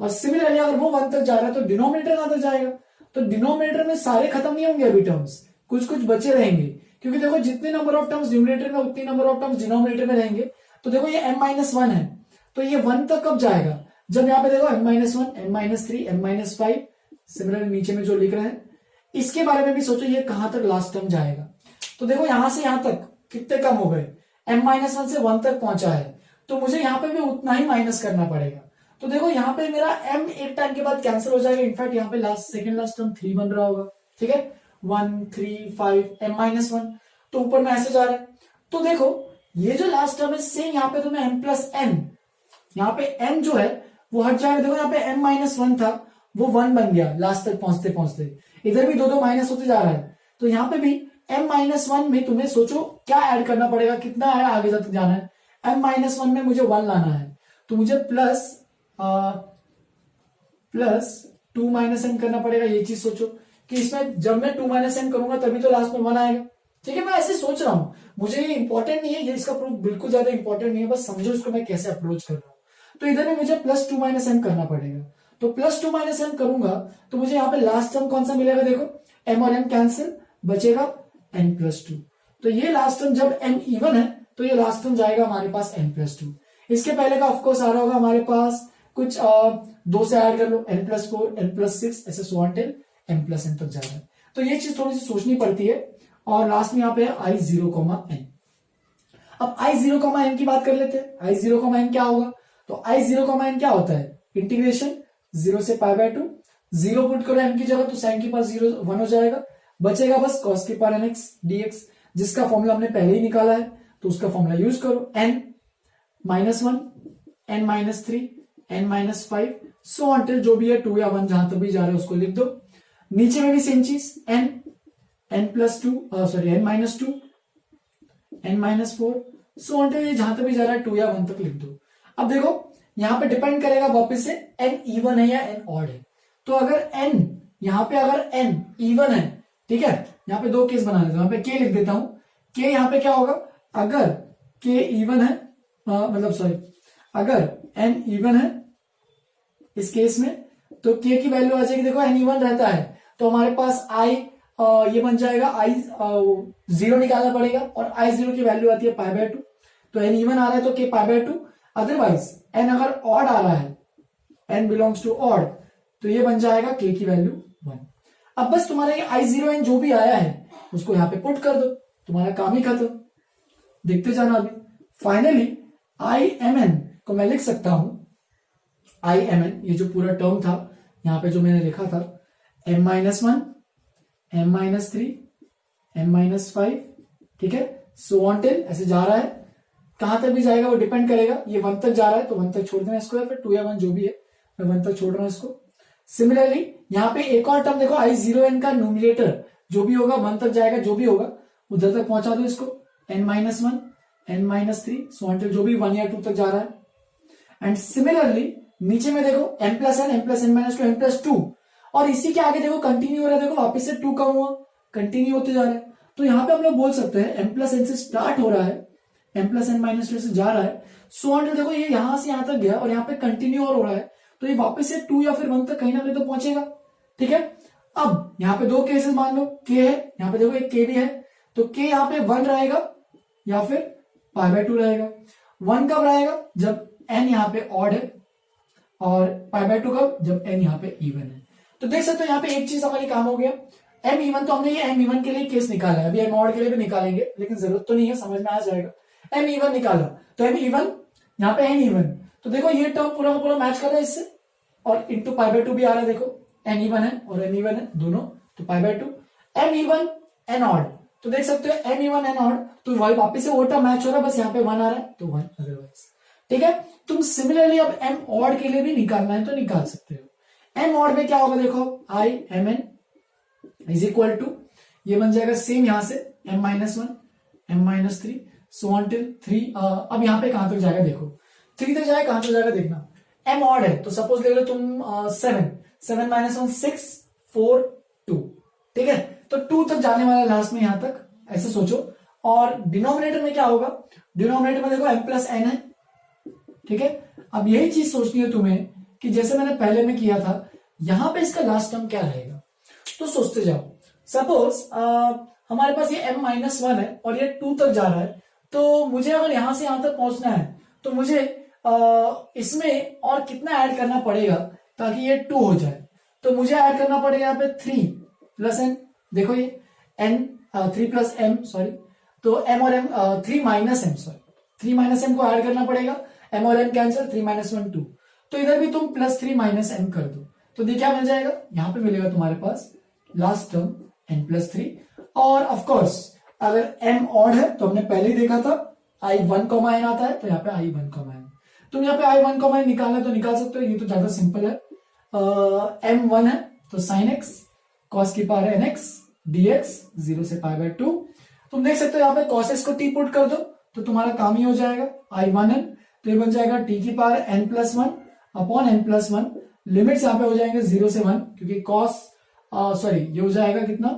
और सिमिलरली अगर वो 1 तक जा रहा है तो डिनोमिनेटर कहां तक जाएगा, तो डिनोमिनेटर में सारे खत्म नहीं होंगे अभी टर्म्स, कुछ कुछ बचे रहेंगे, क्योंकि देखो जितने नंबर ऑफ टर्म्स न्यूमरेटर में उतने नंबर ऑफ टर्म्स डिनोमिनेटर में रहेंगे। तो देखो ये m माइनस 1 है तो ये 1 तक कब जाएगा, जब यहाँ पे देखो m minus 1, m minus 3, m minus 5, similarly नीचे में जो लिख रहे हैं इसके बारे में भी सोचो ये कहां तक लास्ट टर्म जाएगा। तो देखो यहां से यहां तक कितने कम हो गए, m माइनस 1 से 1 तक पहुंचा है तो मुझे यहाँ पे भी उतना ही माइनस करना पड़ेगा। तो देखो यहाँ पे मेरा m एक टाइम के बाद कैंसिल हो जाएगा, इनफैक्ट यहाँ पे सेकंड लास्ट टर्म 3 बन रहा होगा, ठीक है, 1 3 5 m माइनस 1, तो ऊपर में ऐसे जा रहा है। तो देखो ये जो लास्ट टर्म है सेम यहाँ पे तुम्हें m प्लस n, यहाँ पे m जो है वो हट जाएगा। देखो यहाँ पे m माइनस 1 था वो 1 बन गया लास्ट तक पहुंचते पहुंचते, इधर भी 2 माइनस होते जा रहा है। तो यहाँ पे भी m माइनस 1 में तुम्हें सोचो क्या ऐड करना पड़ेगा, कितना है आगे तक जाना है। m माइनस 1 में मुझे 1 लाना है तो मुझे प्लस 2 माइनस n करना पड़ेगा। ये चीज सोचो कि इसमें जब मैं 2 माइनस n करूंगा तभी तो लास्ट में 1 आएगा, ठीक है। मैं ऐसे सोच रहा हूं, मुझे ये इंपॉर्टेंट नहीं है, ये इसका प्रूफ बिल्कुल ज्यादा इंपॉर्टेंट नहीं है, बस समझो इसको मैं कैसे अप्रोच कर रहा हूं। तो इधर में मुझे प्लस 2 माइनस n करना पड़ेगा, तो प्लस 2 माइनस n करूंगा तो मुझे यहाँ पे लास्ट टर्म कौन सा मिलेगा, देखो m और m कैंसिल, बचेगा n प्लस 2। तो ये लास्ट टर्म जब m इवन है तो ये लास्ट टर्म जाएगा हमारे पास n प्लस 2। इसके पहले का ऑफकोर्स आ रहा होगा हमारे पास कुछ 2 से ऐड कर लो, n प्लस 4, n प्लस 6, ऐसे so till m plus n तक जा रहा है। तो ये चीज थोड़ी सी सोचनी पड़ती है। और लास्ट में यहाँ पे i0 n। अब i0 n की बात कर लेते हैं, i0 n क्या होगा, तो i0 n क्या होता है, इंटीग्रेशन 0 से पाई बाय 2, 0 पुट करो m की जगह तो साइन की पावर 0 1 हो जाएगा, बचेगा बस cos की पावर nx dx, जिसका फॉर्मूला हमने पहले ही निकाला है तो उसका फॉर्मूला यूज करो, n minus 1, n minus 3, n minus 5, सो अनटिल जो भी है 2 या 1 जहां तक भी जा रहा है उसको लिख दो। नीचे में भी सेम चीज n plus 2, sorry n minus 2, n minus 4, सो अनटिल ये जहां तक भी जा रहा है 2 या 1 तक लिख दो। अब देखो यहां पे डिपेंड करेगा वापस से n इवन है या n ऑड है। तो अगर n यहां पे अगर n इवन है, ठीक है, यहां पे 2 केस बना लेता हूं, यहां पे k लिख देता हूं। k यहां पे क्या होगा, अगर k इवन है, मतलब सॉरी अगर n इवन है इस केस में तो k की वैल्यू आ जाएगी, देखो n इवन रहता है तो हमारे पास i ये बन जाएगा आई 0 निकालना पड़ेगा और आई 0 की वैल्यू आती है पाई बाय 2, तो एन इवन आ रहा है तो के पाई बाय 2। अदरवाइज एन अगर ऑड आ रहा है, एन बिलोंग्स टू ऑड, तो ये बन जाएगा के की वैल्यू 1। अब बस तुम्हारा ये आई 0 एन जो भी आया है उसको यहाँ पे पुट कर दो, तुम्हारा काम ही खत्म। देखते जाना अभी। फाइनली आई एम एन को मैं लिख सकता हूं, आई एम एन, ये जो पूरा टर्म था यहां पे जो मैंने लिखा था, m minus 1, m minus 3, m minus 5, ठीक है, सो ऑन टिल ऐसे जा रहा है। कहां तक भी जाएगा वो डिपेंड करेगा, ये 1 तक जा रहा है तो 1 तक छोड़ देना इसको, या फिर 2 या 1 जो भी है, मैं 1 तक छोड़ रहा हूं इसको। सिमिलरली यहाँ पे एक और टर्म देखो, आई 0 n का न्यूमिनेटर जो भी होगा 1 तक जाएगा, जो भी होगा उधर तक पहुंचा दो इसको, n minus 1, n minus 3, so on till जो भी 1 या 2 तक जा रहा है। एंड सिमिलरली नीचे में देखो m plus n minus 2, m plus 2, और इसी के आगे देखो कंटिन्यू हो रहा है, देखो वापस से 2 कम हुआ, कंटिन्यू होते जा रहा है। तो यहाँ पे हम लोग बोल सकते हैं m प्लस n से स्टार्ट हो रहा है, m प्लस n माइनस 2 से जा रहा है, सो ऑन देखो ये यहां से यहां तक गया और यहाँ पे कंटिन्यू और हो रहा है, तो ये वापस से 2 या फिर 1 तक कहीं ना कहीं तो पहुंचेगा, ठीक है। अब यहाँ पे दो केसेस मान लो, k है, यहाँ पे देखो एक k भी है, तो k यहाँ पे 1 रहेगा या फिर पाई बाय 2 रहेगा। 1 कब रहेगा, जब n यहाँ पे ऑड है, और पाई बाय 2 कब, जब n यहाँ पे इवन है। तो देख सकते हो यहाँ पे एक चीज हमारी काम हो गया, m इवन, तो हमने ये m इवन के लिए केस निकाला है, अभी m ऑड के लिए भी निकालेंगे लेकिन जरूरत तो नहीं है, समझ में आ जाएगा। m इवन निकाला तो m इवन, यहाँ पे n इवन, तो देखो ये टर्म पूरा का पूरा मैच कर रहा है इससे, और इंटू पाई बाय 2 भी आ रहा है, देखो n इवन है और n इवन है दोनों, तो pi by 2। m even n odd, तो देख सकते हो m इवन n ऑड, तो वही वापिस से वो टर्म मैच हो रहा है, बस यहाँ पे 1 आ रहा है तो 1 अदरवाइज, ठीक है। तुम सिमिलरली अब m ऑड के लिए भी निकालना है तो निकाल सकते हो। m ऑड में क्या होगा, देखो I M N is equal to, ये बन जाएगा सेम यहां से m minus 1, m minus 3, so on till 3। अब यहाँ पे कहां तक जाएगा, देखो 3 तक जाएगा, कहां तक जाएगा देखना। m ऑड है तो सपोज ले लो तुम 7 माइनस 1 6 4 2, ठीक है, तो 2 तक जाने वाला लास्ट में यहां तक, ऐसे सोचो। और डिनोमिनेटर में क्या होगा, डिनोमिनेटर में देखो m प्लस n है, ठीक है। अब यही चीज सोचनी है तुम्हें कि जैसे मैंने पहले में किया था, यहां पे इसका लास्ट टर्म क्या रहेगा, तो सोचते जाओ। सपोज हमारे पास ये m माइनस 1 है और ये 2 तक जा रहा है, तो मुझे अगर यहां से यहां तक पहुंचना है तो मुझे इसमें और कितना ऐड करना पड़ेगा ताकि ये 2 हो जाए, तो मुझे ऐड करना पड़ेगा यहाँ पे 3 प्लस n, देखो ये n 3 प्लस m, सॉरी, तो m और m 3 minus m, sorry 3 minus m को ऐड करना पड़ेगा, m और m कैंसिल, 3 माइनस 1 2, तो इधर भी तुम प्लस 3 माइनस m कर दो, तो देखिए क्या मिल जाएगा, यहाँ पे मिलेगा तुम्हारे पास लास्ट टर्म n प्लस 3। और ऑफकोर्स अगर m ऑड है तो हमने पहले ही देखा था i 1 n आता है, तो यहाँ पे i 1 n, तुम यहाँ पे i 1 n निकालना तो निकाल सकते हो, ये तो ज्यादा सिंपल है। m 1 है तो साइन x cos की पावर nx dx 0 से पाई बाय 2, तुम देख सकते हो यहाँ पे cos x को t पुट कर दो तो तुम्हारा काम ही हो जाएगा, i 1 n, तो ये बन जाएगा t की power n plus 1 upon n plus 1, limits यहाँ पे हो जाएंगे 0 से 1, क्योंकि cos सॉरी ये हो जाएगा कितना,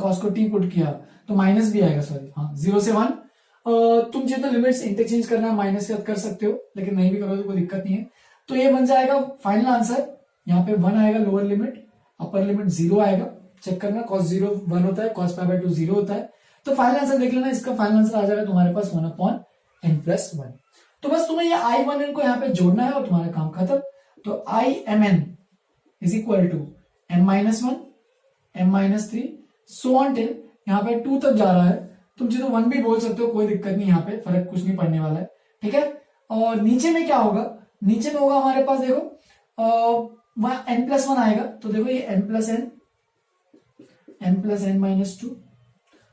cos को t पुट किया तो माइनस भी आएगा, सॉरी हाँ 0 से 1। तुम जितना लिमिट्स इंटरचेंज करना माइनस कर सकते हो, लेकिन नहीं भी करोगे तो कोई दिक्कत नहीं है। तो ये बन जाएगा फाइनल आंसर, यहाँ पे 1 आएगा लोअर लिमिट, अपर लिमिट 0 आएगा, चेक करना cos 0 1 होता है, cos पाई बाय 2 0 होता है, तो फाइनल आंसर देख लेना, इसका फाइनल आंसर आ जाएगा तुम्हारे पास 1 अपॉन n प्लस 1। तो बस तुम्हें ये आई 1 n को यहाँ पे जोड़ना है और तुम्हारा काम खत्म। तो I M N is equal to m minus 1, m minus 3, so on till यहाँ पे 2 तक जा रहा है, तुम चाहे तो 1 भी बोल सकते हो, कोई दिक्कत नहीं, यहाँ पे फर्क कुछ नहीं पड़ने वाला है, ठीक है। और नीचे में क्या होगा, नीचे में होगा हमारे पास देखो वहां n प्लस 1 आएगा, तो देखो ये m plus n minus 2,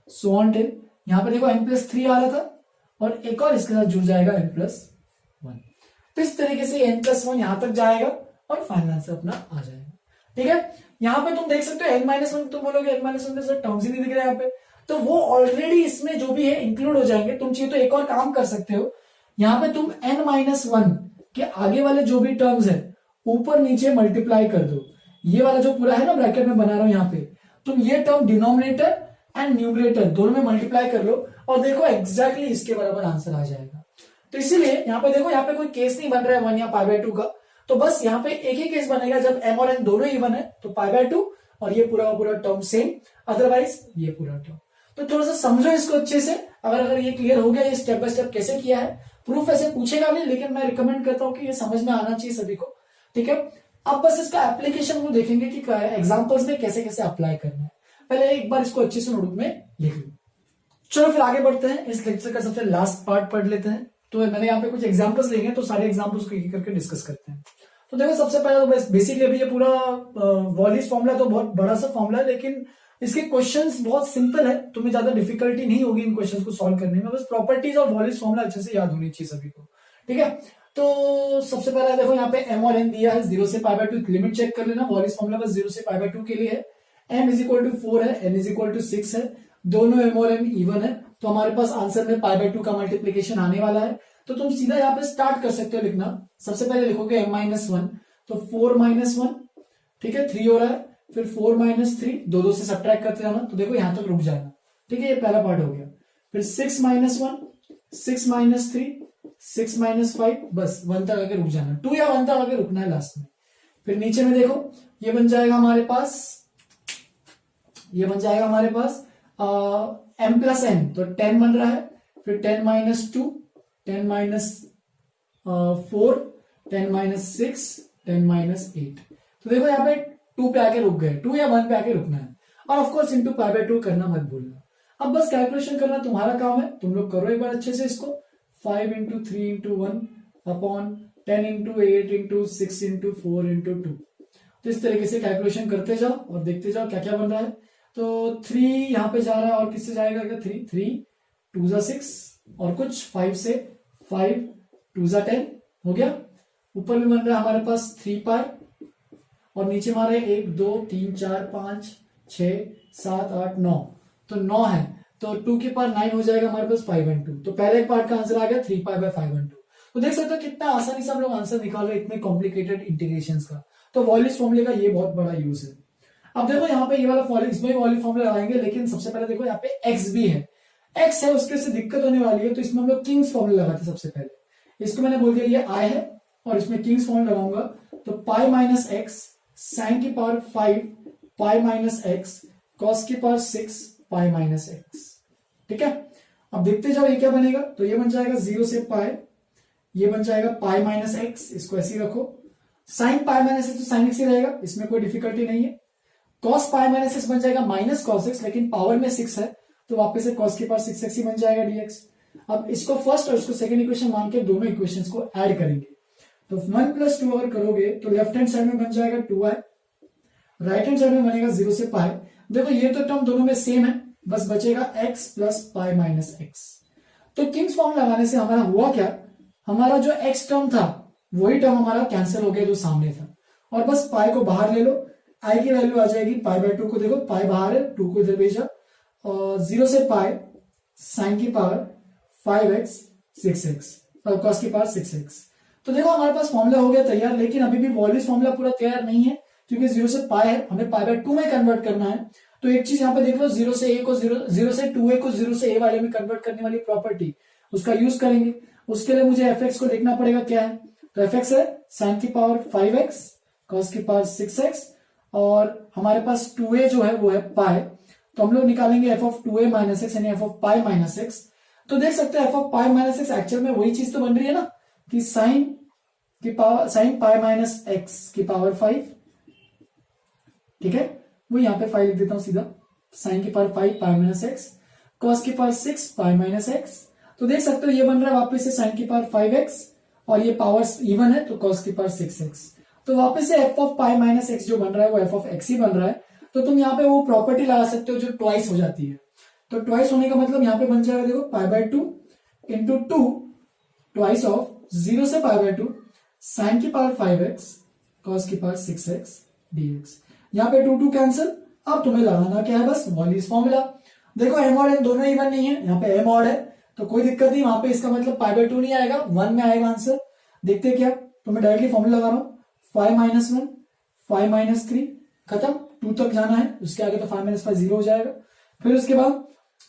so on till यहाँ पे देखो m प्लस 3 आ रहा था और एक और इसके साथ जुड़ जाएगा m प्लस 1, तो इस तरीके से n प्लस 1 यहां तक जाएगा और फाइनल आंसर अपना आ जाएगा, ठीक है। यहाँ पे तुम देख सकते हो n माइनस 1, तुम बोलोगे n माइनस 1 में टर्म्स ही नहीं दिख रहे यहाँ पे, तो वो ऑलरेडी इसमें जो भी है इंक्लूड हो जाएंगे। तुम चाहिए तो एक और काम कर सकते हो, यहाँ पे तुम n माइनस 1 के आगे वाले जो भी टर्म्स है ऊपर नीचे मल्टीप्लाई कर दो, ये वाला जो पूरा है ना ब्रैकेट में बना रहा हूं यहाँ पे, तुम ये टर्म डिनोमिनेटर एंड न्यूमरेटर दोनों में मल्टीप्लाई कर लो और देखो एग्जैक्टली इसके बराबर आंसर आ जाएगा। तो इसीलिए यहाँ पे देखो, यहाँ पे कोई केस नहीं बन रहा है 1 या पाई बाय 2 का, तो बस यहाँ पे एक ही केस बनेगा जब m और n दोनों इवन है तो पाई बाय 2, और ये पूरा पूरा टर्म सेम, अदरवाइज ये पूरा टर्म। तो थोड़ा सा समझो इसको अच्छे से। अगर ये क्लियर हो गया, ये स्टेप बाय स्टेप कैसे किया है, प्रूफ ऐसे पूछेगा नहीं, लेकिन मैं रिकमेंड करता हूं कि ये समझ में आना चाहिए सभी को, ठीक है। अब बस इसका एप्लीकेशन को देखेंगे कि एग्जाम्पल्स में कैसे कैसे अप्लाई करना है। पहले एक बार इसको अच्छे से नोटबुक में लिख लो। चलो फिर आगे बढ़ते हैं, इस लेक्चर का सबसे लास्ट पार्ट पढ़ लेते हैं। तो मैंने यहाँ पे कुछ एग्जांपल्स लिए हैं, तो सारे एग्जांपल्स को एक करके डिस्कस करते हैं। तो देखो सबसे पहले तो बेसिकली अभी ये पूरा वॉलिस फॉर्मूला तो बहुत बड़ा सा फॉर्मूला है, लेकिन इसके क्वेश्चंस बहुत सिंपल है, तुम्हें ज्यादा डिफिकल्टी नहीं होगी इन क्वेश्चंस को सॉल्व करने में। बस प्रॉपर्टीज और वॉलिस फॉर्मूला अच्छे से याद होनी चाहिए सभी को, ठीक है। तो सबसे पहला देखो यहाँ पे एम और एन दिया है, 0 से π/2 लिमिट चेक कर लेना। वॉलिस फॉर्मूला बस 0 से π/2 के लिए है। m इज इक्वल टू 4 है, n इज इक्वल टू 6 है, दोनों m और n इवन है, तो हमारे पास आंसर में π/2 का मल्टीप्लीकेशन आने वाला है। तो तुम सीधा यहाँ पे स्टार्ट कर सकते हो लिखना। सबसे पहले लिखोगे m-1, तो 4-1, ठीक है, 3 हो रहा है, फिर 4-3, दो से सब्ट्रैक्ट करते जाना, तो देखो यहां तक रुक जाना, ठीक है, ये पहला पार्ट हो गया। फिर 6-1, 6-3, 6-5, बस 1 तक आके रुक जाना, 2 या 1 तक आके रुकना है लास्ट में। फिर नीचे में देखो ये बन जाएगा हमारे पास m+n, तो 10 बन रहा है, फिर 10-2, 10-4, 10-6, 10-8। तो देखो यहाँ पे 2 पे आके रुक गए, 2 या 1 पे आके रुकना है, और ऑफकोर्स इंटू π/2 करना मत भूलना। अब बस कैलकुलेशन करना तुम्हारा काम है, तुम लोग करो एक बार अच्छे से इसको। 5 × 3 × 1 अपॉन 10 × 8 × 6 × 4 × 2। तो इस तरीके से कैलकुलेशन करते जाओ और देखते जाओ क्या क्या बन रहा है। तो 3 यहाँ पे जा रहा है, और किससे जाएगा क्या, 3 2 6 और कुछ 5 से 5 2 10 हो गया। ऊपर में बन रहा है हमारे पास 3π, और नीचे हमारे 1 2 3 4 5 6 7 8 9, तो 9 है, तो 2 की पावर 9 हो जाएगा हमारे पास 5 × 2। तो पहले पार्ट का आंसर आ गया 3π/5 × 2। तो देख सकते हो कितना आसानी से हम लोग आंसर निकाल रहे हैं इतने कॉम्प्लिकेटेड इंटीग्रेशंस का। तो वॉलिस फॉर्मूले का ये बहुत बड़ा यूज है। अब देखो यहाँ पे ये वाला वॉलिस, इसमें वॉलिस फॉर्मूला लगाएंगे, लेकिन सबसे पहले देखो यहाँ पे एक्स भी है, एक्स है, उसके से दिक्कत होने वाली है, तो इसमें हम लोग किंग्स फॉर्मूला लगाते सबसे पहले। इसको मैंने बोल दिया ये आई है, और इसमें किंग्स फॉर्मूला लगाऊंगा, तो π-x sin की पावर 5 π-x cos की पावर 6 π-x, ठीक है। अब देखते जाओ ये क्या बनेगा, तो ये बन जाएगा 0 से π, ये बन जाएगा π-x, इसको ऐसे ही रखो। sin π-x तो sin x ही रहेगा, इसमें कोई डिफिकल्टी नहीं है। cos π-x बन जाएगा -cos x, लेकिन पावर में 6 है, तो वापस से cos की पावर 6x ही बन जाएगा dx। अब इसको फर्स्ट और इसको सेकंड इक्वेशन मान के दोनों इक्वेशंस को ऐड करेंगे, तो 1 + 2 अगर करोगे तो लेफ्ट हैंड साइड में बन जाएगा 2i, राइट हैंड साइड में बनेगा 0 से π। देखो ये तो टर्म दोनों में सेम है, बस बचेगा x + π-x। तो किंग्स फॉर्म लगाने से हमारा हुआ क्या, हमारा जो x टर्म था वही टर्म हमारा कैंसिल हो गया जो सामने था, और बस पाई को बाहर ले लो, i की वैल्यू आ जाएगी π/2 को, देखो पाई बाहर है, 2 को इधर भेजा, और 0 से π sin की पावर 5x 6x और cos की पावर 6x। तो देखो हमारे पास फॉर्मूला हो गया तैयार, लेकिन अभी भी वॉलिस फॉर्मूला पूरा तैयार नहीं है, क्योंकि 0 से π है, हमें π/2 में कन्वर्ट करना है। तो एक चीज यहाँ पे देख लो, 0 से a को 0 से 2a को 0 से a वाले में कन्वर्ट करने वाली प्रॉपर्टी, उसका यूज करेंगे। उसके लिए मुझे fx को देखना पड़ेगा क्या है, तो fx है sin की पावर 5x cos की पावर 6x, और हमारे पास 2a जो है वो है पाई, तो हम लोग निकालेंगे f(2a - x) यानी f(π - x)। तो देख सकते हैं f(π - x) एक्चुअल में वही चीज तो बन रही है ना, कि sin π-x की पावर 5, ठीक है, वो यहां पे 5 लिख देता हूं सीधा, sin की पावर 5 π-x cos की पावर 6 π-x। तो देख सकते हो ये बन रहा है वापस से sin की पावर 5x, और ये पावर्स इवन है तो cos की पावर 6x। तो वापस से f(π - x) जो बन रहा है वो f(x) ही बन रहा है। तो तुम यहाँ पे वो प्रॉपर्टी लगा सकते हो जो ट्वाइस हो जाती है, तो ट्वाइस होने का मतलब यहाँ पे बन जाएगा, देखो π/2 × 2 ट्वाइस ऑफ 0 से π/2 sin की पावर 5x cos की पावर 6x dx। यहाँ पे 2 कैंसिल। अब तुम्हें लगाना क्या है, बस वॉलिस फॉर्मूला। देखो m और n दोनों इवन नहीं है, यहाँ पे m और है तो कोई दिक्कत नहीं, वहां पे इसका मतलब π/2 नहीं आएगा, 1 में आएगा आंसर। देखते क्या, तो मैं डायरेक्टली फॉर्मूला लगा रहा हूं, 5 - 1 5 - 3 खत्म, 2 तक जाना है, उसके आगे तो 5 - 5 0 हो जाएगा। फिर उसके बाद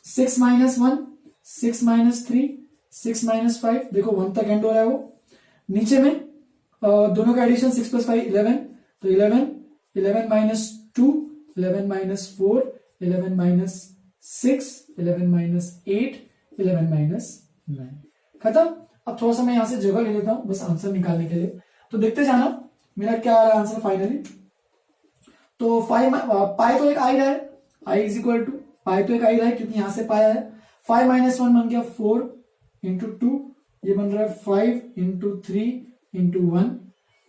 6 - 1 6 - 3 6 - 5, देखो 1 तक एंड हो रहा है वो। नीचे में दोनों का एडिशन 6 + 5 11, तो 11 - 2 11 माइनस 4, 11 माइनस 6, 11 माइनस 8, 11 माइनस 9। खत्म। अब थोड़ा सा मैं यहां से जगह ले लेता हूं बस आंसर निकालने के लिए, तो देखते जाना मेरा क्या आ रहा है आंसर फाइनली। तो पाई तो एक आई रहा है, आई इज इक्वल टू पाई तो एक आई रहा है क्योंकि यहां से पाया है। 5 माइनस 1 बन गया 4 इंटू 2, ये बन रहा है 5 इंटू 3 इंटू 1।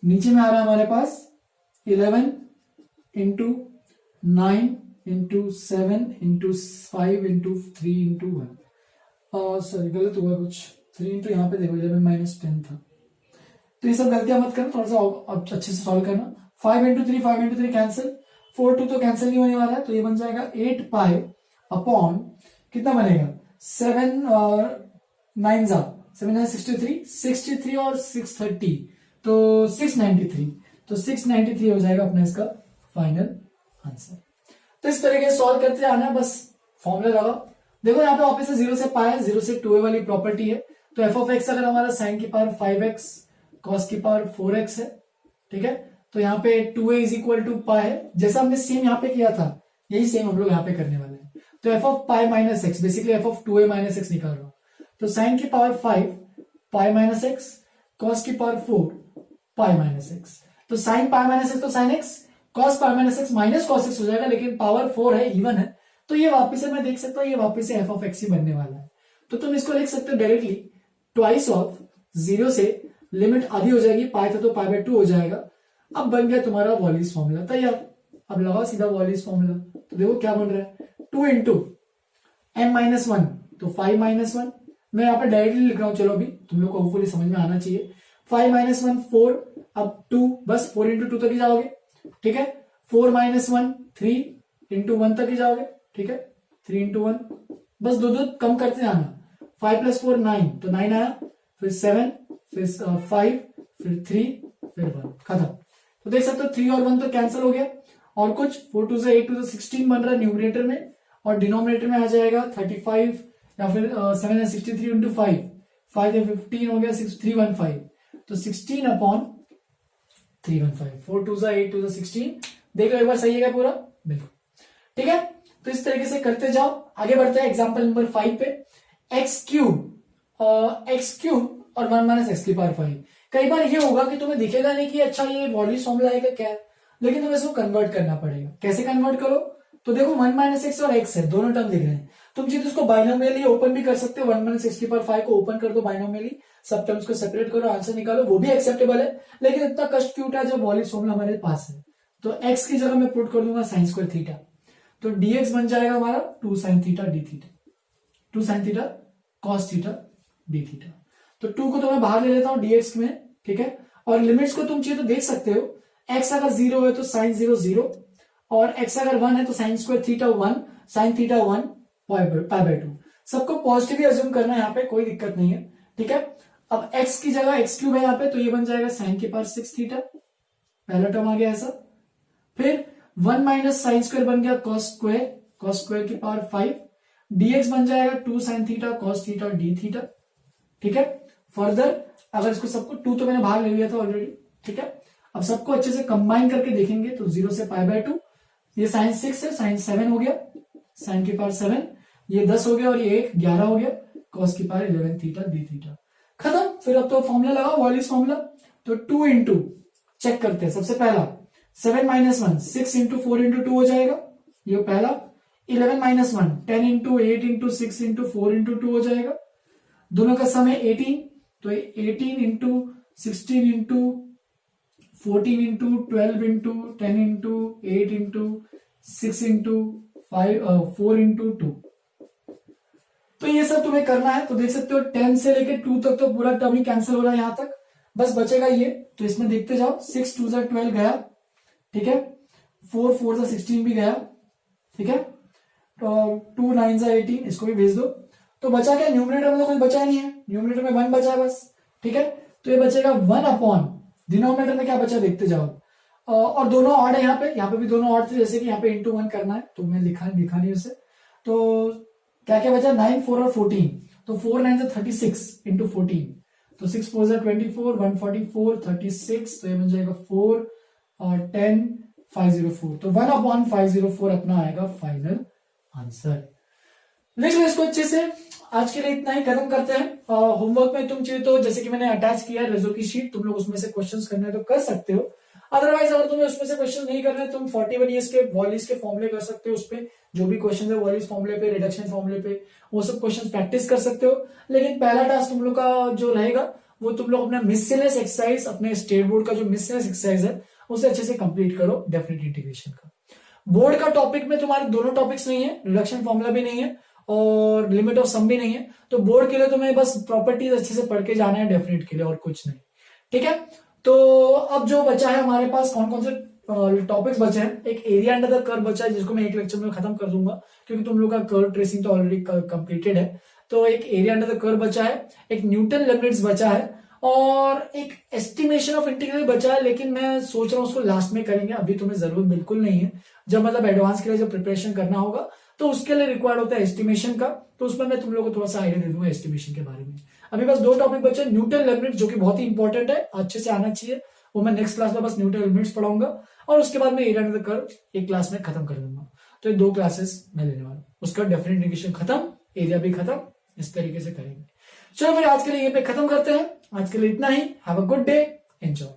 नीचे में आ रहा है हमारे पास 11 into 9 into 7 into 5 into 3 into 1। Sorry गलत हुआ कुछ, 3 इंटू यहाँ पे देखो 11 माइनस 10 था, तो ये सब गलतियां मत करना, थोड़ा सा अच्छे से सॉल्व करना। 5 इंटू 3, 5 इंटू 3 कैंसिल, 4 2 तो कैंसिल नहीं होने वाला है, तो ये बन जाएगा 8 पाई अपॉन कितना बनेगा 7 9 जा 7 63, 63 और 630 तो 693, तो 693 हो जाएगा अपना इसका फाइनल आंसर। तो इस तरीके से सॉल्व करते आना, बस फॉर्मूला लगाओ। देखो यहाँ पे वापस से 0 से पाया, 0 से 2a वाली प्रॉपर्टी है, तो एफ ऑफ एक्स अगर हमारा साइन की पावर 5x कॉस की पावर 4x है, ठीक है, तो यहाँ पे 2a इज इक्वल टू पाई है, जैसा हमने सेम यहाँ पे किया था यही सेम हम लोग यहाँ पे करने वाले हैं। तो F of pi minus x, basically F of 2a minus x निकाल रहा हूं, तो साइन की पावर 5 पाई माइनस एक्स, कॉस की पावर 4 पाई माइनस एक्स, तो साइन पाई माइनस एक्स तो sine x, cos pi minus x minus cos x हो जाएगा, लेकिन पावर 4 है, इवन है, तो ये वापिस से मैं देख सकता हूँ ये वापिस से एफ ऑफ एक्स ही बनने वाला है। तो तुम इसको लिख सकते हो डायरेक्टली ट्वाइस ऑफ 0 से लिमिट आधी हो जाएगी, पाई था तो पाई बाय 2 हो जाएगा। अब बन गया तुम्हारा वॉलिस फॉर्मूला तैयार। अब लगाओ सीधा वॉलिस फॉर्मूला, तो देखो क्या बन रहा है 2 इंटू m माइनस 1 तो 5 माइनस 1, मैं यहाँ पे डायरेक्टली लिख रहा हूं, चलो अभी तुम लोग को होपफुली समझ में आना चाहिए। 5 माइनस 1 4, अब 2 बस 4 इंटू 2 तक ही जाओगे, ठीक है। 4 माइनस 1 3 इंटू 1 तक ही जाओगे, ठीक है, 3 इंटू 1, बस दो दो कम करते जाना। 5 प्लस 4 9, तो 9 आया, फिर 7, फिर 5, फिर 3, फिर 1, खत्म। तो देख सकते हो 3 और 1 तो कैंसिल हो गया, और कुछ 4 2 से 8 2 से 16 बन रहा है न्यूमरेटर में, और डिनोमिनेटर में आ जाएगा 35 या फिर 7 है 63 इंटू 5, 5 है 15 हो गया 6 315, तो 16 अपॉन 315, 4 2 से 8 2 से 16, देख लो एक बार सही है क्या पूरा, बिल्कुल ठीक है। तो इस तरीके से करते जाओ, आगे बढ़ते हैं एग्जाम्पल नंबर 5 पे। एक्स क्यूब और 1 माइनस एक्स की पावर 5। कई बार ये होगा कि तुम्हें दिखेगा नहीं कि अच्छा ये वॉलिस फॉर्मूला है क्या है, लेकिन तुम्हें इसको कन्वर्ट करना पड़ेगा। कैसे कन्वर्ट करो, तो देखो 1 माइनस एक्स और एक्स है, दोनों टर्म दिख रहे हैं, तुम चाहे तो इसको बाइनोमियली ओपन भी कर सकते हो। 1 माइनस एक्स की पावर 5 को ओपन कर दो बाइनोमियली, सब टर्म्स को सेपरेट करो, आंसर निकालो, वो भी एक्सेप्टेबल है, लेकिन इतना कष्ट क्यों उठा जब वॉलिस फॉर्मूला हमारे पास है। तो एक्स की जगह मैं पुट कर दूंगा साइन स्क्वायर थीटा, तो dx बन जाएगा हमारा 2 sine theta D theta, 2 sine theta cos theta D theta. तो 2 को तो मैं बाहर ले लेता हूं dx में, ठीक है, और लिमिट्स को तुम चाहिए तो देख सकते हो। x अगर 0 है तो साइन 0 0, और x अगर 1 है तो sine square theta 1 sine theta 1 pi by 2। सबको पॉजिटिव ही अज्यूम करना है, यहाँ पे कोई दिक्कत नहीं है, ठीक है। अब x की जगह एक्स क्यूब है यहाँ पे, तो ये बन जाएगा साइन के पावर 6 थीटा, पहला टर्म आ गया ऐसा। फिर 1 माइनस साइन स्क्वायर बन गया कॉस स्क्वायर की पावर 5, dx बन जाएगा 2 sine theta cos theta D theta, ठीक है। फर्दर अगर इसको सबको 2 तो मैंने बाहर ले लिया था ऑलरेडी, ठीक है। अब सबको अच्छे से कंबाइन करके देखेंगे तो 0 से पाई बाय 2, ये साइन 6 है, साइन 7 हो गया, साइन की पावर 7, ये 10 हो गया, और ये 1 11 हो गया, कॉस की पावर 11 थीटा डी थीटा, खत्म। फिर अब तो फॉर्मूला लगाओ वॉलिस फॉर्मूला, तो 2 इंटू चेक करते हैं, सबसे पहला 7 माइनस 1 6 इंटू 4 इंटू 2 हो जाएगा, ये पहला। 11 minus 1 10 into 8 into 6 into 4 into 2 हो जाएगा, दोनों का सम है 18, तो 18 into 16 into 14 into 12 into 10 into 8 into 6 into 4 into 2। तो ये सब तुम्हें करना है, तो देख सकते हो 10 से लेके 2 तक तो पूरा टर्म ही कैंसिल हो रहा है यहां तक, बस बचेगा ये, तो इसमें देखते जाओ। 6 2 से 12 गया, ठीक है, 4 4 से 16 भी गया, ठीक है, तो 2 9 से 18, इसको भी भेज दो। तो बचा क्या, न्यूमरेटर में तो कोई बचा नहीं है, न्यूमरेटर में 1 बचा है बस, ठीक है, तो ये बचेगा 1 अपॉन डिनोमिनेटर में क्या बचा देखते जाओ, और दोनों ऑड है, यहाँ पे भी दोनों ऑड थे, जैसे कि यहाँ पे इंटू 1 करना है, तो मैं लिखा नहीं उसे। तो क्या क्या बचा, 9 4 और 14, तो 4 9 से 36 इंटू 14, तो 6 4 से 24 144 36, तो ये बन जाएगा 4 और 10 504, तो 1/504 अपना आएगा फाइनल आंसर। लिख लो इसको अच्छे से। आज के लिए इतना ही, खत्म करते हैं। होमवर्क में तुम चाहिए तो जैसे कि मैंने अटैच किया है रेजो की शीट, तुम लोग उसमें से क्वेश्चंस करने तो कर सकते हो। अदरवाइज अगर तुम्हें उसमें से क्वेश्चन नहीं करना है, तुम 41 ईयर्स के वॉलिस के फॉर्मुले कर सकते हो। उस पे जो भी क्वेश्चन है वॉलिस फॉर्मुले पे, रिडक्शन फॉर्मुले पे, वो सब क्वेश्चन प्रैक्टिस कर सकते हो। लेकिन पहला टास्क तुम लोग का जो रहेगा वो तुम लोग अपना मिससेलेस एक्सरसाइज, अपने स्टेट बोर्ड का जो मिससेलेस एक्सरसाइज है उसे अच्छे से कंप्लीट करो डेफिनेट इंटीग्रेशन का। बोर्ड का टॉपिक में तुम्हारे दोनों टॉपिक्स नहीं है, रिडक्शन फॉर्मुला भी नहीं है और लिमिट ऑफ सम भी नहीं है, तो बोर्ड के लिए तुम्हें बस प्रॉपर्टीज अच्छे से पढ़ के जाना है डेफिनेट के लिए, और कुछ नहीं। ठीक है, तो अब जो बचा है हमारे पास कौन कौन से टॉपिक्स बचे हैं, एक एरिया अंडर द कर्व बचा है जिसको मैं एक लेक्चर में खत्म कर दूंगा क्योंकि तुम लोग का कर्व ट्रेसिंग तो ऑलरेडी कंप्लीटेड है। तो एक एरिया अंडर द कर्व बचा है, एक न्यूटन लिमिट्स बचा है और एक एस्टिमेशन ऑफ इंटीग्रल बचा है, लेकिन मैं सोच रहा हूं उसको लास्ट में करेंगे, अभी तुम्हें जरूरत बिल्कुल नहीं है। जब मतलब एडवांस के लिए जब प्रिपरेशन करना होगा तो उसके लिए रिक्वायर्ड होता है एस्टिमेशन का, तो उसमें मैं तुम लोगों को थोड़ा सा आइडिया दे दूंगा एस्टिमेशन के बारे में। अभी बस दो टॉपिक बचे, न्यूटन लिमिट्स जो कि बहुत ही इंपॉर्टेंट है, अच्छे से आना चाहिए, वो मैं नेक्स्ट क्लास में बस न्यूटन लिमिट्स पढ़ाऊंगा और उसके बाद मैं एरिया अंडर द कर्व एक क्लास में खत्म कर दूंगा। तो ये 2 क्लासेस मैं लेने वाला हूं, उसका डेफिनेट इंटीग्रेशन खत्म, एरिया भी खत्म, इस तरीके से करेंगे। चलो फिर आज के लिए ये पे खत्म करते हैं। आज के लिए इतना ही। Have a good day, enjoy.